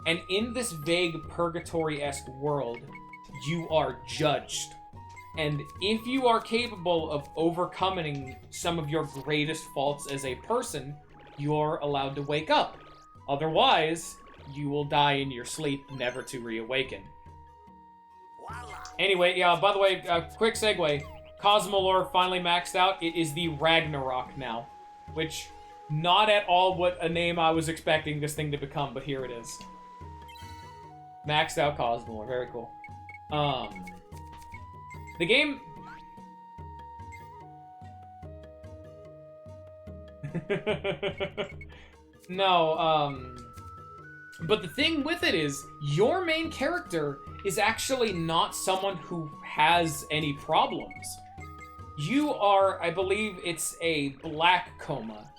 And in this vague purgatory-esque world, you are judged. And if you are capable of overcoming some of your greatest faults as a person, you're allowed to wake up. Otherwise, you will die in your sleep, never to reawaken. Anyway, yeah, by the way, quick segue. Cosmolore finally maxed out. It is the Ragnarok now. Which, not at all what a name I was expecting this thing to become, but here it is. Maxed out Cosmolore, very cool. The game... No, but the thing with it is, your main character is actually not someone who has any problems. You are, I believe it's a black coma,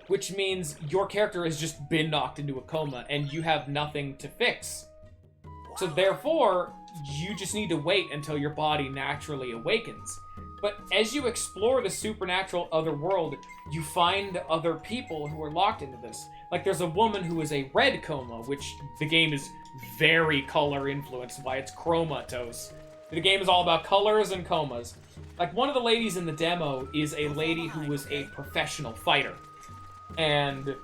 which means your character has just been knocked into a coma and you have nothing to fix. So therefore, you just need to wait until your body naturally awakens. But as you explore the supernatural other world, you find other people who are locked into this. Like there's a woman who is a red coma, which the game is very color influenced by. It's Chromatos. The game is all about colors and comas. Like one of the ladies in the demo is a lady who was a professional fighter. And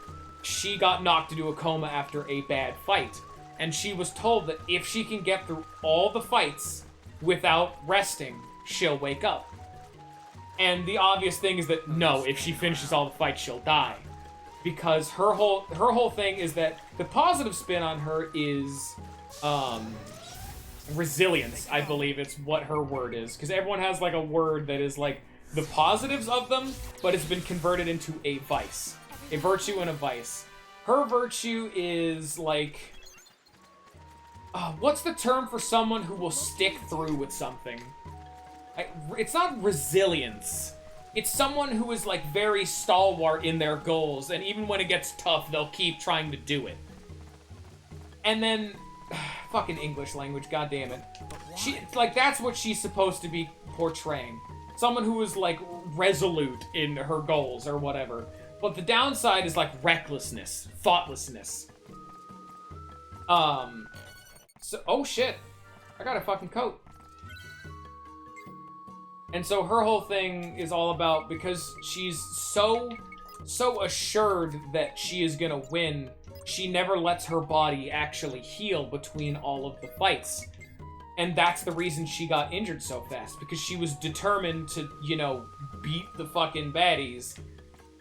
she got knocked into a coma after a bad fight. And she was told that if she can get through all the fights without resting, she'll wake up. And the obvious thing is that no, if she finishes all the fights, she'll die. Because her whole thing is that the positive spin on her is resilience, I believe it's what her word is. Because everyone has like a word that is like the positives of them, but it's been converted into a vice. A virtue and a vice. Her virtue is like... what's the term for someone who will stick through with something? It's not resilience. It's someone who is like very stalwart in their goals, and even when it gets tough, they'll keep trying to do it. And then, fucking English language, goddammit. Like, that's what she's supposed to be portraying. Someone who is like resolute in her goals or whatever. But the downside is like recklessness, thoughtlessness. So, oh shit, I got a fucking coat. And so her whole thing is all about, because she's so assured that she is gonna win, she never lets her body actually heal between all of the fights. And that's the reason she got injured so fast, because she was determined to, you know, beat the fucking baddies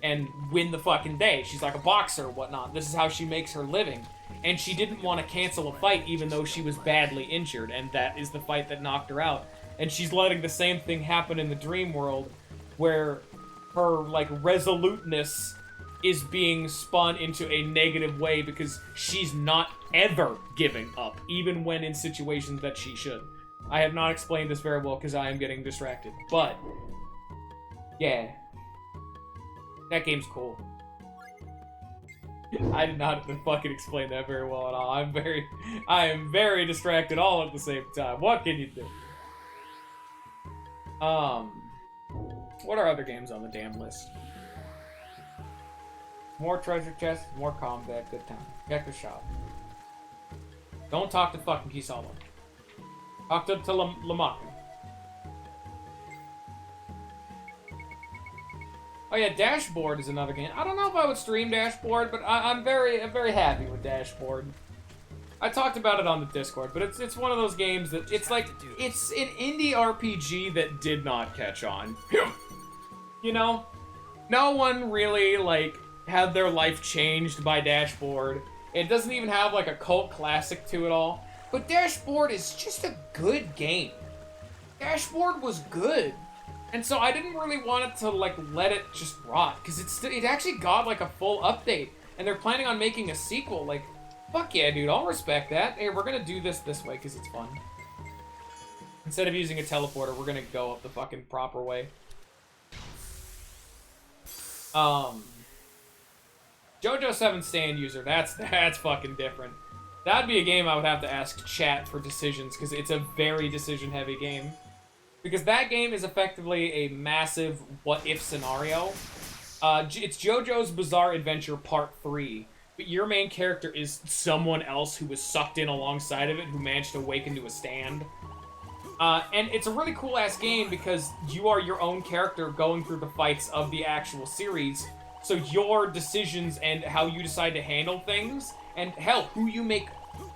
and win the fucking day. She's like a boxer or whatnot. This is how she makes her living. And she didn't want to cancel a fight even though she was badly injured, and that is the fight that knocked her out. And she's letting the same thing happen in the dream world, where her, like, resoluteness is being spun into a negative way because she's not ever giving up, even when in situations that she should. I have not explained this very well because I am getting distracted, but yeah, that game's cool. I did not fucking explain that very well at all. I am very distracted all at the same time. What can you do? What are other games on the damn list? More treasure chests, more combat, good time. Check the shop. Don't talk to fucking Kisalo. Talk to Lamach. Oh yeah, Dashboard is another game. I don't know if I would stream Dashboard, but I'm very happy with Dashboard. I talked about it on the Discord, but it's one of those games that it's like it's an indie RPG that did not catch on. You know, no one really like had their life changed by Dashboard. It doesn't even have like a cult classic to it all. But Dashboard is just a good game. Dashboard was good. And so I didn't really want it to like let it just rot, because it actually got like a full update, and they're planning on making a sequel. Like, fuck yeah, dude, I'll respect that. Hey, we're gonna do this way because it's fun. Instead of using a teleporter, we're gonna go up the fucking proper way. JoJo 7 stand user, that's fucking different. That'd be a game I would have to ask chat for decisions, because it's a very decision-heavy game. Because that game is effectively a massive what-if scenario. It's JoJo's Bizarre Adventure Part 3, but your main character is someone else who was sucked in alongside of it, who managed to wake into a stand. And it's a really cool-ass game because you are your own character going through the fights of the actual series, so your decisions and how you decide to handle things, and hell, who you make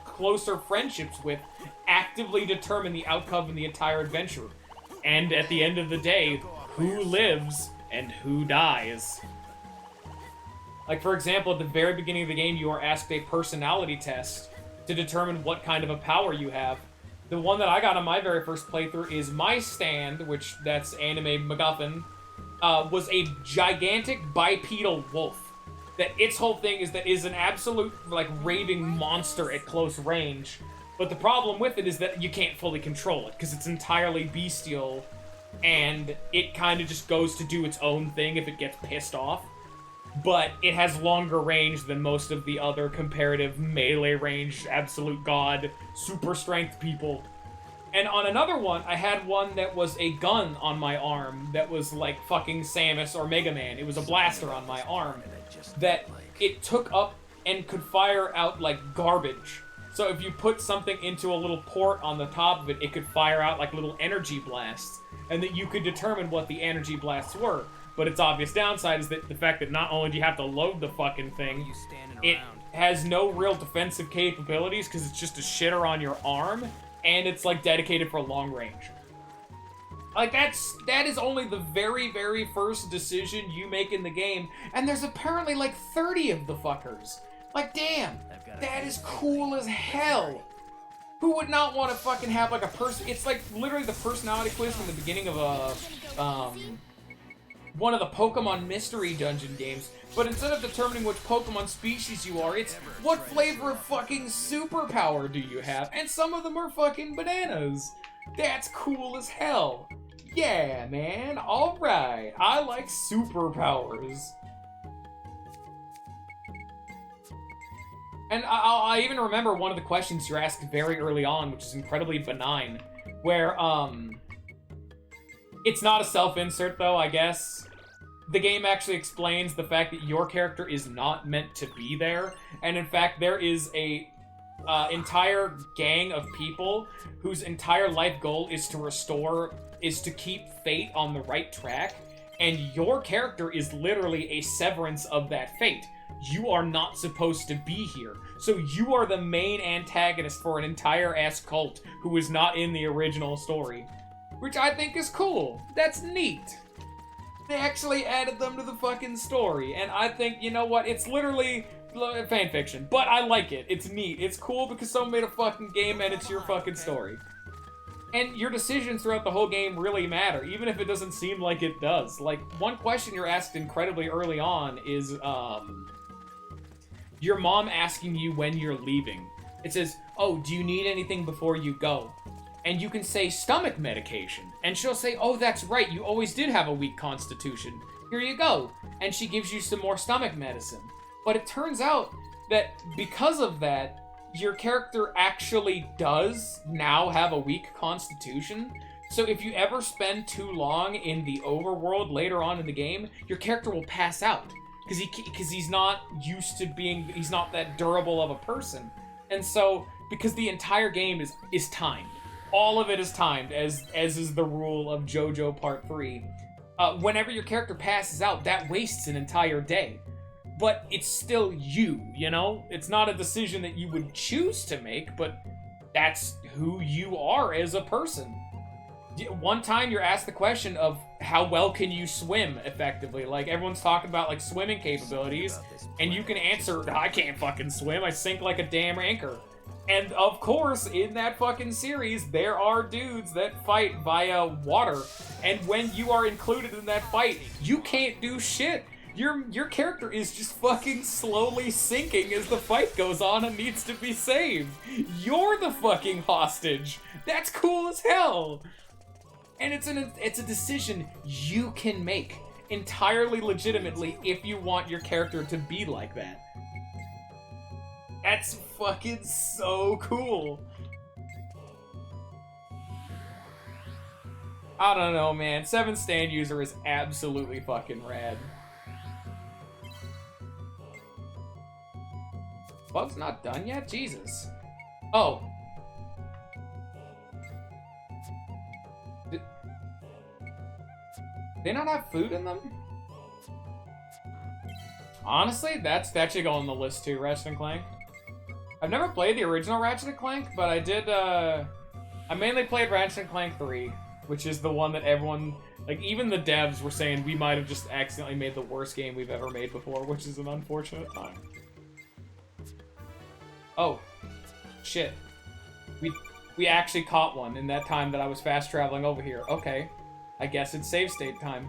closer friendships with, actively determine the outcome of the entire adventure. And at the end of the day, who lives and who dies. Like, for example, at the very beginning of the game, you are asked a personality test to determine what kind of a power you have. The one that I got on my very first playthrough is my stand, which that's anime MacGuffin, was a gigantic bipedal wolf. That its whole thing is an absolute, like, raving monster at close range. But the problem with it is that you can't fully control it, because it's entirely bestial, and it kind of just goes to do its own thing if it gets pissed off. But it has longer range than most of the other comparative melee range, absolute god, super strength people. And on another one, I had one that was a gun on my arm that was like fucking Samus or Mega Man. It was a blaster on my arm that it took up and could fire out like garbage. So if you put something into a little port on the top of it, it could fire out like little energy blasts, and that you could determine what the energy blasts were. But its obvious downside is that the fact that not only do you have to load the fucking thing, it has no real defensive capabilities because it's just a shitter on your arm, and it's like dedicated for long range. Like that is only the very first decision you make in the game, and there's apparently like 30 of the fuckers. Like, damn, that is cool as hell. Who would not want to fucking have like a person? It's like literally the personality quiz from the beginning of a one of the Pokemon Mystery Dungeon games. But instead of determining which Pokemon species you are, it's what flavor of fucking superpower do you have? And some of them are fucking bananas. That's cool as hell. Yeah, man. All right. I like superpowers. And I even remember one of the questions you're asked very early on, which is incredibly benign, where, it's not a self-insert, though, I guess. The game actually explains the fact that your character is not meant to be there, and in fact, there is a entire gang of people whose entire life goal is to keep fate on the right track, and your character is literally a severance of that fate. You are not supposed to be here. So you are the main antagonist for an entire ass cult who is not in the original story. Which I think is cool. That's neat. They actually added them to the fucking story. And I think, you know what, it's literally fanfiction. But I like it. It's neat. It's cool because someone made a fucking game and it's your fucking story. And your decisions throughout the whole game really matter, even if it doesn't seem like it does. Like, one question you're asked incredibly early on is, your mom asking you when you're leaving. It says, oh, do you need anything before you go? And you can say stomach medication. And she'll say, oh, that's right, you always did have a weak constitution. Here you go. And she gives you some more stomach medicine. But it turns out that because of that, your character actually does now have a weak constitution. So if you ever spend too long in the overworld later on in the game, your character will pass out. Because he's not used to being, he's not that durable of a person. And so, because the entire game is timed. all of it is timed, as is the rule of JoJo Part 3. Whenever your character passes out, that wastes an entire day. But it's still you, you know? It's not a decision that you would choose to make, but that's who you are as a person. One time you're asked the question of how well can you swim effectively? Like, everyone's talking about, like, swimming capabilities, and you can answer, I can't fucking swim, I sink like a damn anchor. And, of course, in that fucking series, there are dudes that fight via water, and when you are included in that fight, you can't do shit. Your character is just fucking slowly sinking as the fight goes on and needs to be saved. You're the fucking hostage. That's cool as hell. And it's a decision you can make entirely legitimately if you want your character to be like that. That's fucking so cool. I don't know, man. 7 stand user is absolutely fucking rad. Bug's not done yet? Jesus. Oh. They not have food in them? Honestly, that should go on the list too, Ratchet & Clank. I've never played the original Ratchet & Clank, but I did, I mainly played Ratchet & Clank 3, which is the one that everyone, like, even the devs were saying we might have just accidentally made the worst game we've ever made before, which is an unfortunate time. Oh. Shit. We actually caught one in that time that I was fast traveling over here. Okay. I guess it's save state time.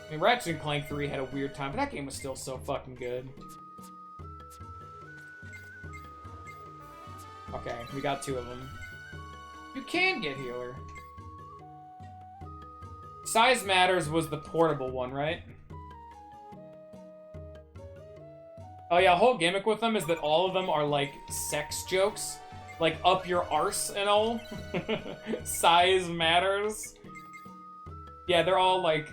I mean, Ratchet & Clank 3 had a weird time, but that game was still so fucking good. Okay, we got 2 of them. You can get healer. Size Matters was the portable one, right? Oh yeah, whole gimmick with them is that all of them are like sex jokes. Like, up your arse and all. Size matters. Yeah, they're all like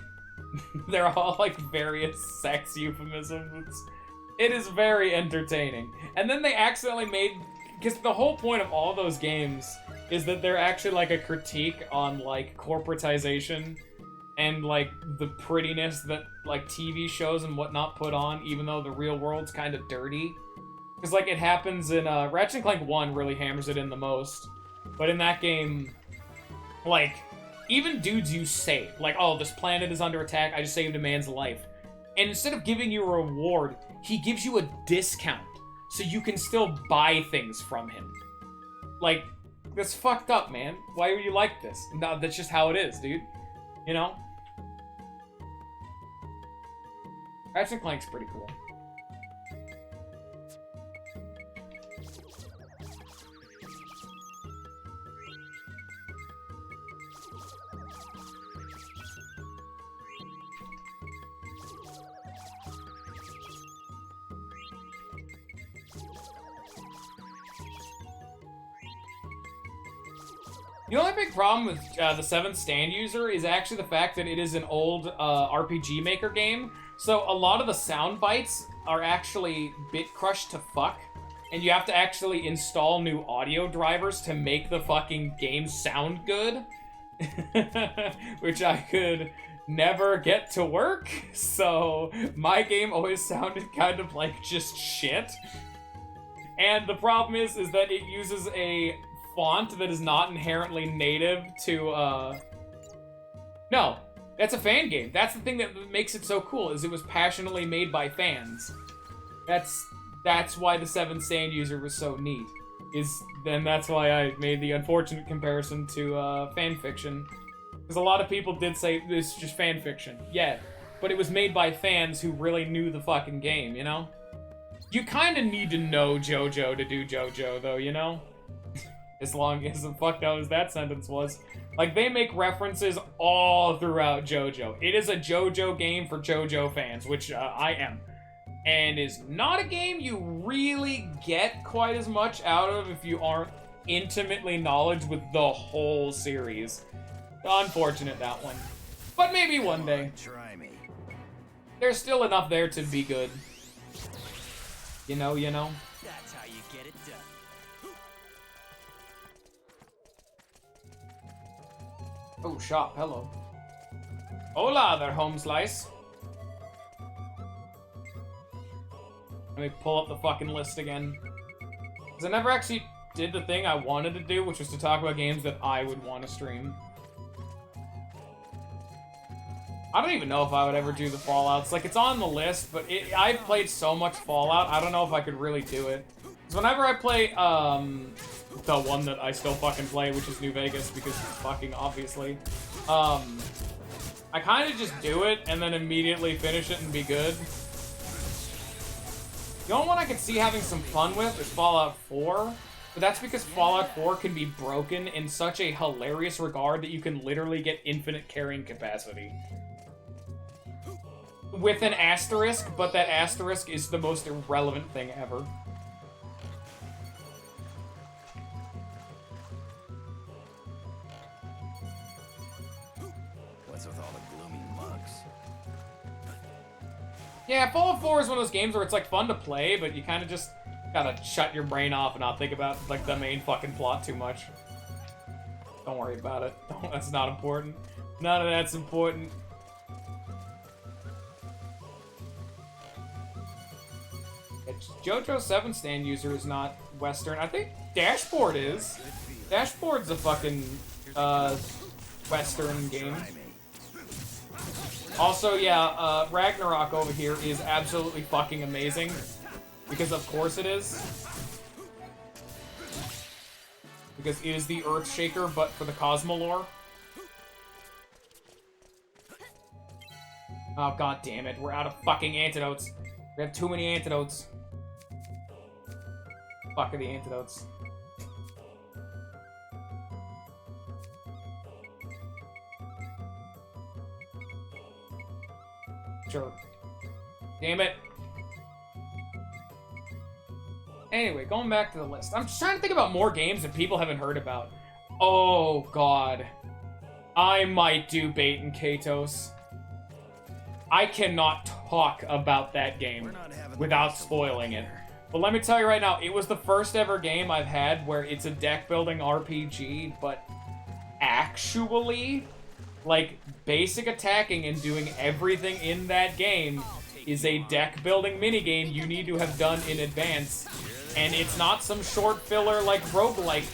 various sex euphemisms. It is very entertaining. And then they accidentally made, because the whole point of all those games is that they're actually like a critique on like corporatization and like the prettiness that like TV shows and whatnot put on, even though the real world's kind of dirty. Because, like, it happens in, Ratchet & Clank 1 really hammers it in the most. But in that game, like, even dudes you save, like, oh, this planet is under attack, I just saved a man's life. And instead of giving you a reward, he gives you a discount. So you can still buy things from him. Like, that's fucked up, man. Why are you like this? No, that's just how it is, dude. You know? Ratchet & Clank's pretty cool. The only big problem with the 7th stand user is actually the fact that it is an old RPG Maker game, so a lot of the sound bites are actually bit crushed to fuck, and you have to actually install new audio drivers to make the fucking game sound good, which I could never get to work, so my game always sounded kind of like just shit. And the problem is that it uses a font that is not inherently native to, No, that's a fan game. That's the thing that makes it so cool, is it was passionately made by fans. That's why the 7th stand user was so neat. Then that's why I made the unfortunate comparison to, fan fiction. Because a lot of people did say, this is just fan fiction. Yeah, but it was made by fans who really knew the fucking game, you know? You kind of need to know JoJo to do JoJo, though, you know? As long as fucked out as that sentence was. Like, they make references all throughout JoJo. It is a JoJo game for JoJo fans, which I am. And is not a game you really get quite as much out of if you aren't intimately knowledgeable with the whole series. Unfortunate, that one. But maybe one day. Try me. There's still enough there to be good. You know? That's how you Oh, shop, hello. Hola there, home slice. Let me pull up the fucking list again. Because I never actually did the thing I wanted to do, which was to talk about games that I would want to stream. I don't even know if I would ever do the Fallouts. Like, it's on the list, but I've played so much Fallout, I don't know if I could really do it. Because whenever I play, the one that I still fucking play, which is New Vegas, because it's fucking obviously, I kind of just do it, and then immediately finish it and be good. The only one I could see having some fun with is Fallout 4, but that's because Fallout 4 can be broken in such a hilarious regard that you can literally get infinite carrying capacity. With an asterisk, but that asterisk is the most irrelevant thing ever. What's with all the gloomy mugs? Yeah, Fallout 4 is one of those games where it's like fun to play, but you kind of just gotta shut your brain off and not think about like the main fucking plot too much. Don't worry about it. That's not important. None of that's important. JoJo 7 stand user is not Western. I think Dashboard is. Dashboard's a fucking Western game. Also, yeah, Ragnarok over here is absolutely fucking amazing. Because of course it is. Because it is the Earthshaker, but for the Cosmo lore. Oh, god damn it. We're out of fucking antidotes. We have too many antidotes. Fuck are the antidotes. Sure. Damn it. Anyway, going back to the list. I'm just trying to think about more games that people haven't heard about. Oh, God. I might do Bait and Katos. I cannot talk about that game without spoiling it. But let me tell you right now, it was the first ever game I've had where it's a deck-building RPG, but actually, like, basic attacking and doing everything in that game is a deck-building minigame you need to have done in advance. And it's not some short filler, like, roguelike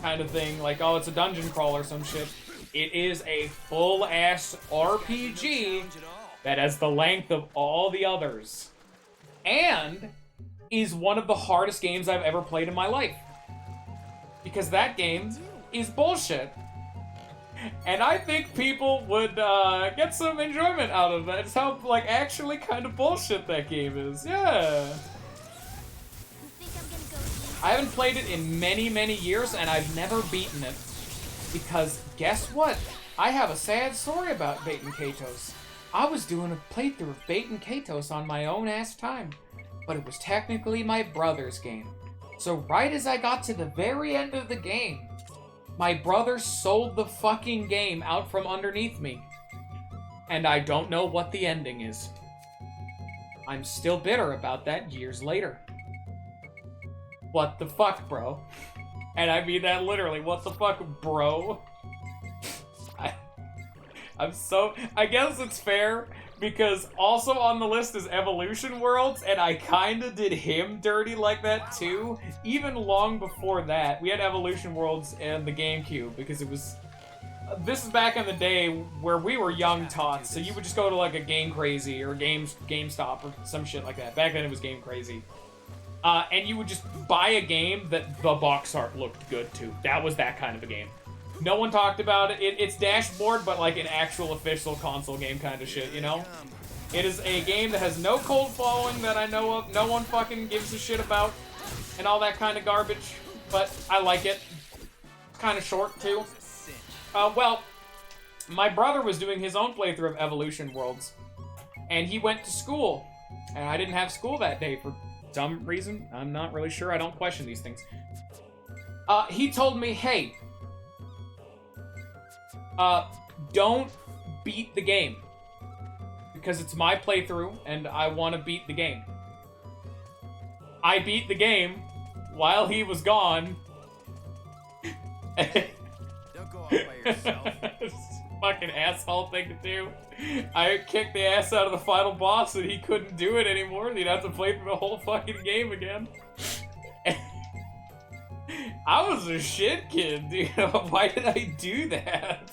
kind of thing, like, oh, it's a dungeon crawl or some shit. It is a full-ass RPG that has the length of all the others. And is one of the hardest games I've ever played in my life. Because that game is bullshit. And I think people would get some enjoyment out of that. It's how, like, actually kind of bullshit that game is. Yeah. I haven't played it in many, many years, and I've never beaten it. Because, guess what? I have a sad story about Bait and Katos. I was doing a playthrough of Bait and Katos on my own ass time. But it was technically my brother's game. So right as I got to the very end of the game, my brother sold the fucking game out from underneath me. And I don't know what the ending is. I'm still bitter about that years later. What the fuck, bro? And I mean that literally, what the fuck, bro? I guess it's fair, because also on the list is Evolution Worlds, and I kinda did him dirty like that too. Even long before that, we had Evolution Worlds and the GameCube, because it was... This is back in the day where we were young tots, so you would just go to like a Game Crazy or GameStop or some shit like that. Back then it was Game Crazy. And you would just buy a game that the box art looked good to. That was that kind of a game. No one talked about it. It's Dashboard, but like an actual official console game kind of shit, you know? It is a game that has no cult following that I know of. No one fucking gives a shit about. And all that kind of garbage. But I like it. It's kind of short, too. Well, my brother was doing his own playthrough of Evolution Worlds. And he went to school. And I didn't have school that day for some reason. I'm not really sure. I don't question these things. He told me, hey... don't beat the game. Because it's my playthrough, and I want to beat the game. I beat the game while he was gone. Don't go off by yourself. fucking asshole thing to do. I kicked the ass out of the final boss and he couldn't do it anymore. And he'd have to play through the whole fucking game again. I was a shit kid, dude. Why did I do that?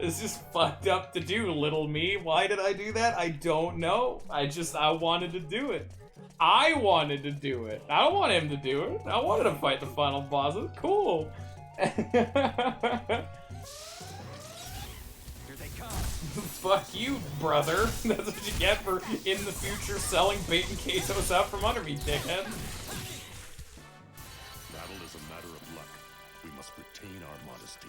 It's just fucked up to do, little me. Why did I do that? I don't know. I wanted to do it. I wanted to do it. I don't want him to do it. I wanted to fight the final boss. It was cool. Here they come. Fuck you, brother. That's what you get for in the future selling bait and quesos out from under me, dickhead. Battle is a matter of luck. We must retain our modesty.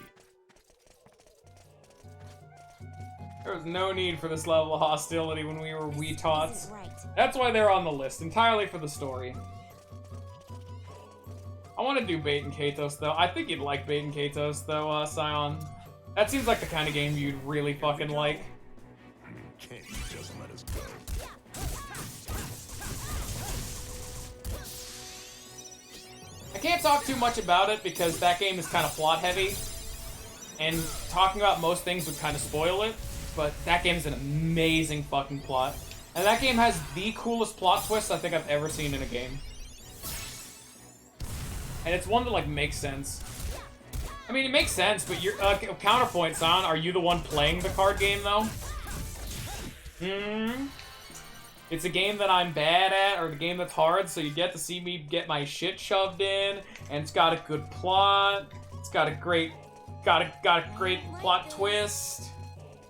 There was no need for this level of hostility when we were wee tots. Isn't right. That's why they're on the list, entirely for the story. I want to do Bait and Katos, though. I think you'd like Bait and Katos, though, Scion. That seems like the kind of game you'd really fucking like. Can't you just let us go? I can't talk too much about it because that game is kind of plot heavy. And talking about most things would kind of spoil it. But that game is an amazing fucking plot. And that game has the coolest plot twist I think I've ever seen in a game. And it's one that, like, makes sense. I mean, it makes sense, but you're, counterpoint, Son, are you the one playing the card game, though? It's a game that I'm bad at, or the game that's hard, so you get to see me get my shit shoved in, and it's got a good plot, it's got a great, got a great plot twist.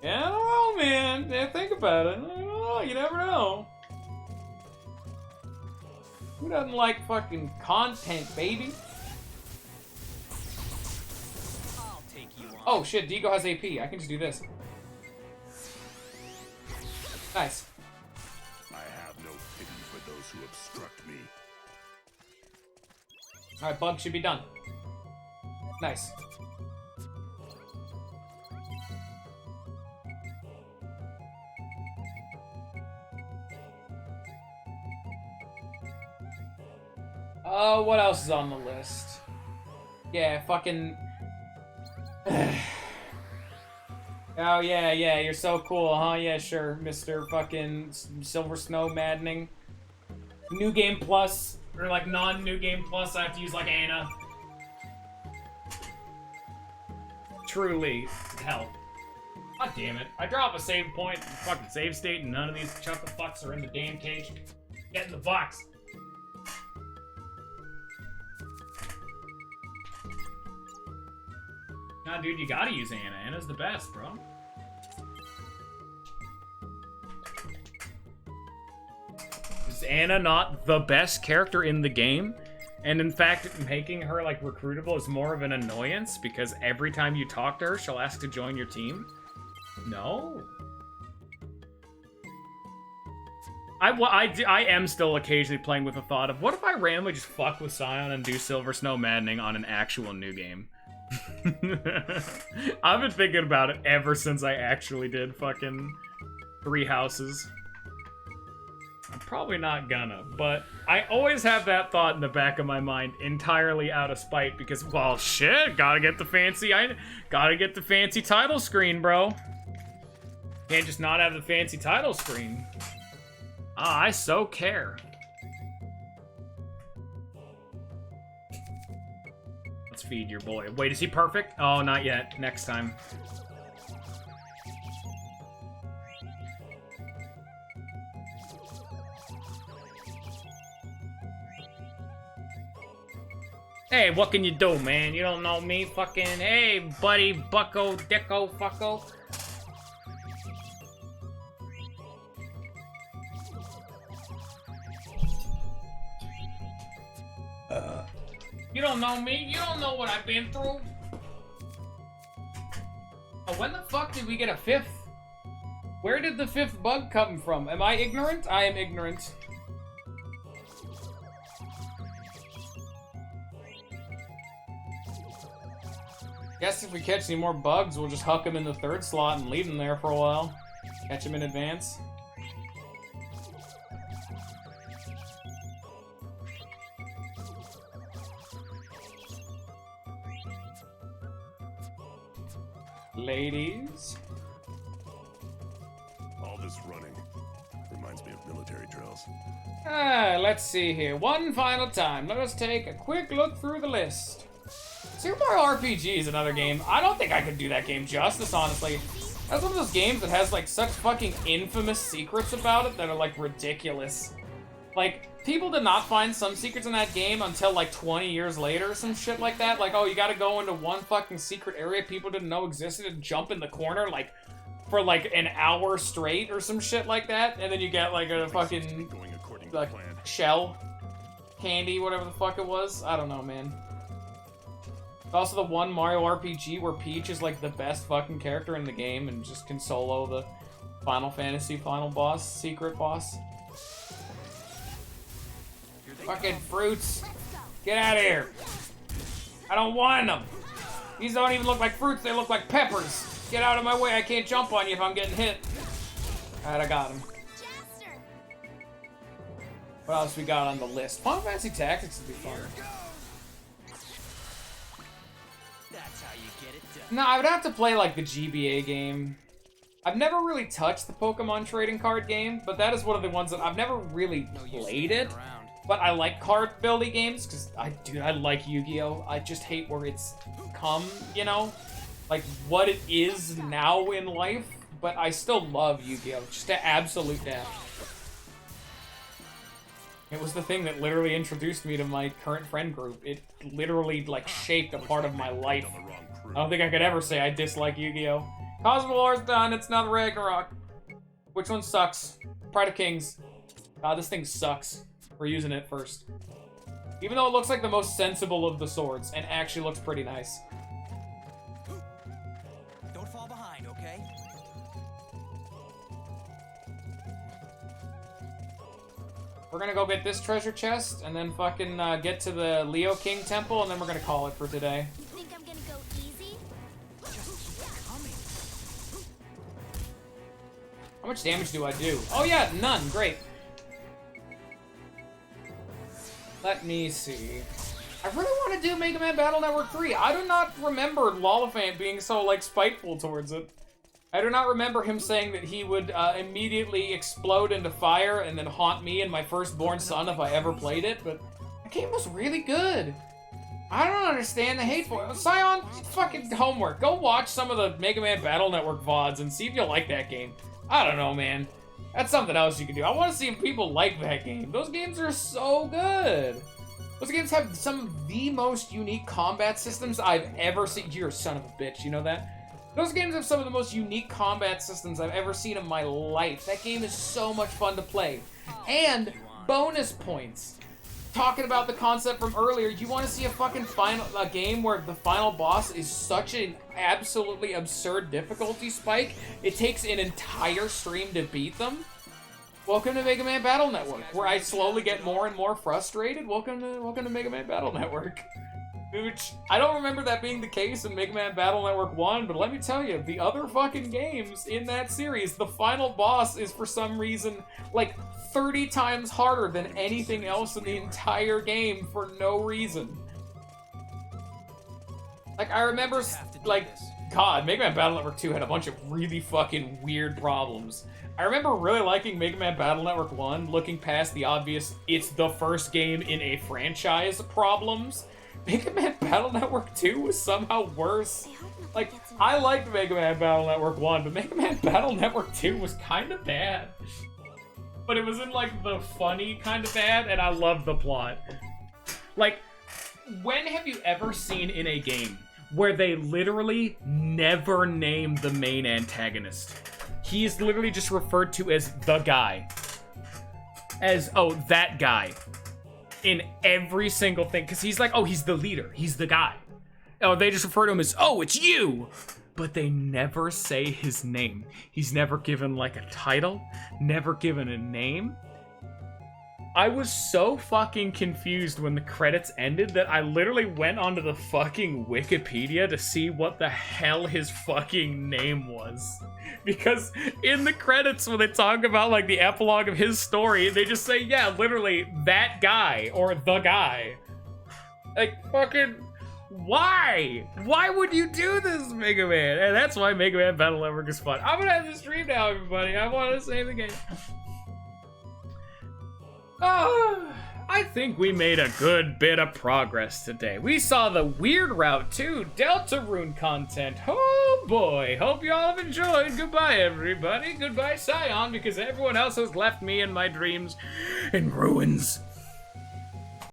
Yeah, I don't know, man. Yeah, think about it. I don't know, you never know. Who doesn't like fucking content, baby? I'll take you on. Oh shit, Deagle has AP. I can just do this. Nice. I have no pity for those who obstruct me. Alright, bug should be done. Nice. What else is on the list? Yeah, fucking... Oh, yeah, you're so cool, huh? Yeah, sure, Mr. fucking Silver Snow Maddening. New Game Plus, or like non-New Game Plus, I have to use like Anna. Truly, hell. God damn it. I drop a save point, fucking save state, and none of these chuckle fucks are in the damn cage. Get in the box. Nah, dude, you gotta use Anna. Anna's the best, bro. Is Anna not the best character in the game? And in fact, making her, like, recruitable is more of an annoyance because every time you talk to her, she'll ask to join your team? No. I am still occasionally playing with the thought of, what if I randomly just fuck with Scion and do Silver Snow Maddening on an actual new game? I've been thinking about it ever since I actually did fucking 3 houses. I'm probably not gonna, but I always have that thought in the back of my mind entirely out of spite because, well, shit, gotta get the fancy title screen, bro. Can't just not have the fancy title screen. Ah, I so care. Let's feed your boy. Wait, is he perfect? Oh, not yet. Next time. Hey, what can you do, man? You don't know me? Fucking, hey, buddy, bucko, dicko, fucko. You don't know me? You don't know what I've been through? Oh, when the fuck did we get a 5th? Where did the 5th bug come from? Am I ignorant? I am ignorant. Guess if we catch any more bugs, we'll just huck them in the 3rd slot and leave them there for a while. Catch them in advance. Ladies. All this running reminds me of military drills. Let's see here. One final time. Let us take a quick look through the list. Super Mario RPG is another game. I don't think I could do that game justice, honestly. That's one of those games that has, like, such fucking infamous secrets about it that are, like, ridiculous. Like, people did not find some secrets in that game until, like, 20 years later or some shit like that. Like, oh, you gotta go into one fucking secret area people didn't know existed and jump in the corner, like, for, like, an hour straight or some shit like that. And then you get, like, a fucking, Going according like, to plan. shell candy, whatever the fuck it was. I don't know, man. Also, the one Mario RPG where Peach is, like, the best fucking character in the game and just can solo the Final Fantasy final boss, secret boss. Fucking fruits. Get out of here. I don't want them. These don't even look like fruits, they look like peppers. Get out of my way, I can't jump on you if I'm getting hit. Alright, I got him. What else we got on the list? Final Fantasy Tactics would be fun. That's how you get it done. No, I would have to play, like, the GBA game. I've never really touched the Pokemon trading card game, but that is one of the ones that I've never really No use played sticking it. around. But I like card building games, because I like Yu-Gi-Oh! I just hate where it's come, you know? Like, what it is now in life, but I still love Yu-Gi-Oh! Just to absolute death. It was the thing that literally introduced me to my current friend group. It literally, like, shaped a part of my life. On the wrong crew. I don't think I could ever say I dislike Yu-Gi-Oh! Cosmo War's done, it's not Ragnarok. Which one sucks? Pride of Kings. God, this thing sucks. We're using it first. Even though it looks like the most sensible of the swords, and actually looks pretty nice. Don't fall behind, okay? We're gonna go get this treasure chest, and then fucking get to the Leo King Temple, and then we're gonna call it for today. You think I'm gonna go easy? Just keep coming. How much damage do I do? Oh yeah, none. Great. Let me see. I really want to do Mega Man Battle Network 3. I do not remember Lollifant being so, like, spiteful towards it. I do not remember him saying that he would immediately explode into fire and then haunt me and my firstborn son if I ever played it, but the game was really good. I don't understand the hate for it. Scion, fucking homework. Go watch some of the Mega Man Battle Network VODs and see if you like that game. I don't know, man. That's something else you can do. I want to see if people like that game. Those games are so good. Those games have some of the most unique combat systems I've ever seen. You're a son of a bitch, you know that? Those games have some of the most unique combat systems I've ever seen in my life. That game is so much fun to play. And bonus points. Talking about the concept from earlier, you want to see a game where the final boss is such an absolutely absurd difficulty spike, it takes an entire stream to beat them? Welcome to Mega Man Battle Network, where I slowly get more and more frustrated. Welcome to Mega Man Battle Network. Which, I don't remember that being the case in Mega Man Battle Network 1, but let me tell you, the other fucking games in that series, the final boss is for some reason, like, 30 times harder than anything else in the entire game for no reason. Like, I remember, like, God, Mega Man Battle Network 2 had a bunch of really fucking weird problems. I remember really liking Mega Man Battle Network 1, looking past the obvious, it's the first game in a franchise problems. Mega Man Battle Network 2 was somehow worse. Like, I liked Mega Man Battle Network 1, but Mega Man Battle Network 2 was kind of bad. But it was in, like, the funny kind of bad, and I loved the plot. Like, when have you ever seen in a game where they literally never name the main antagonist? He is literally just referred to as the guy. As, oh, that guy. In every single thing. Because he's like, oh, he's the leader. He's the guy. Oh, they just refer to him as, oh, it's you! But they never say his name. He's never given, like, a title. Never given a name. I was so fucking confused when the credits ended that I literally went onto the fucking Wikipedia to see what the hell his fucking name was. Because in the credits, when they talk about, like, the epilogue of his story, they just say, yeah, literally, that guy, or the guy. Like, fucking, Why? Why would you do this, Mega Man? And that's why Mega Man Battle Network is fun. I'm gonna end the stream now, everybody. I want to save the game. I think we made a good bit of progress today. We saw the weird route too, Deltarune content. Oh boy, hope you all have enjoyed. Goodbye, everybody. Goodbye, Scion, because everyone else has left me and my dreams in ruins.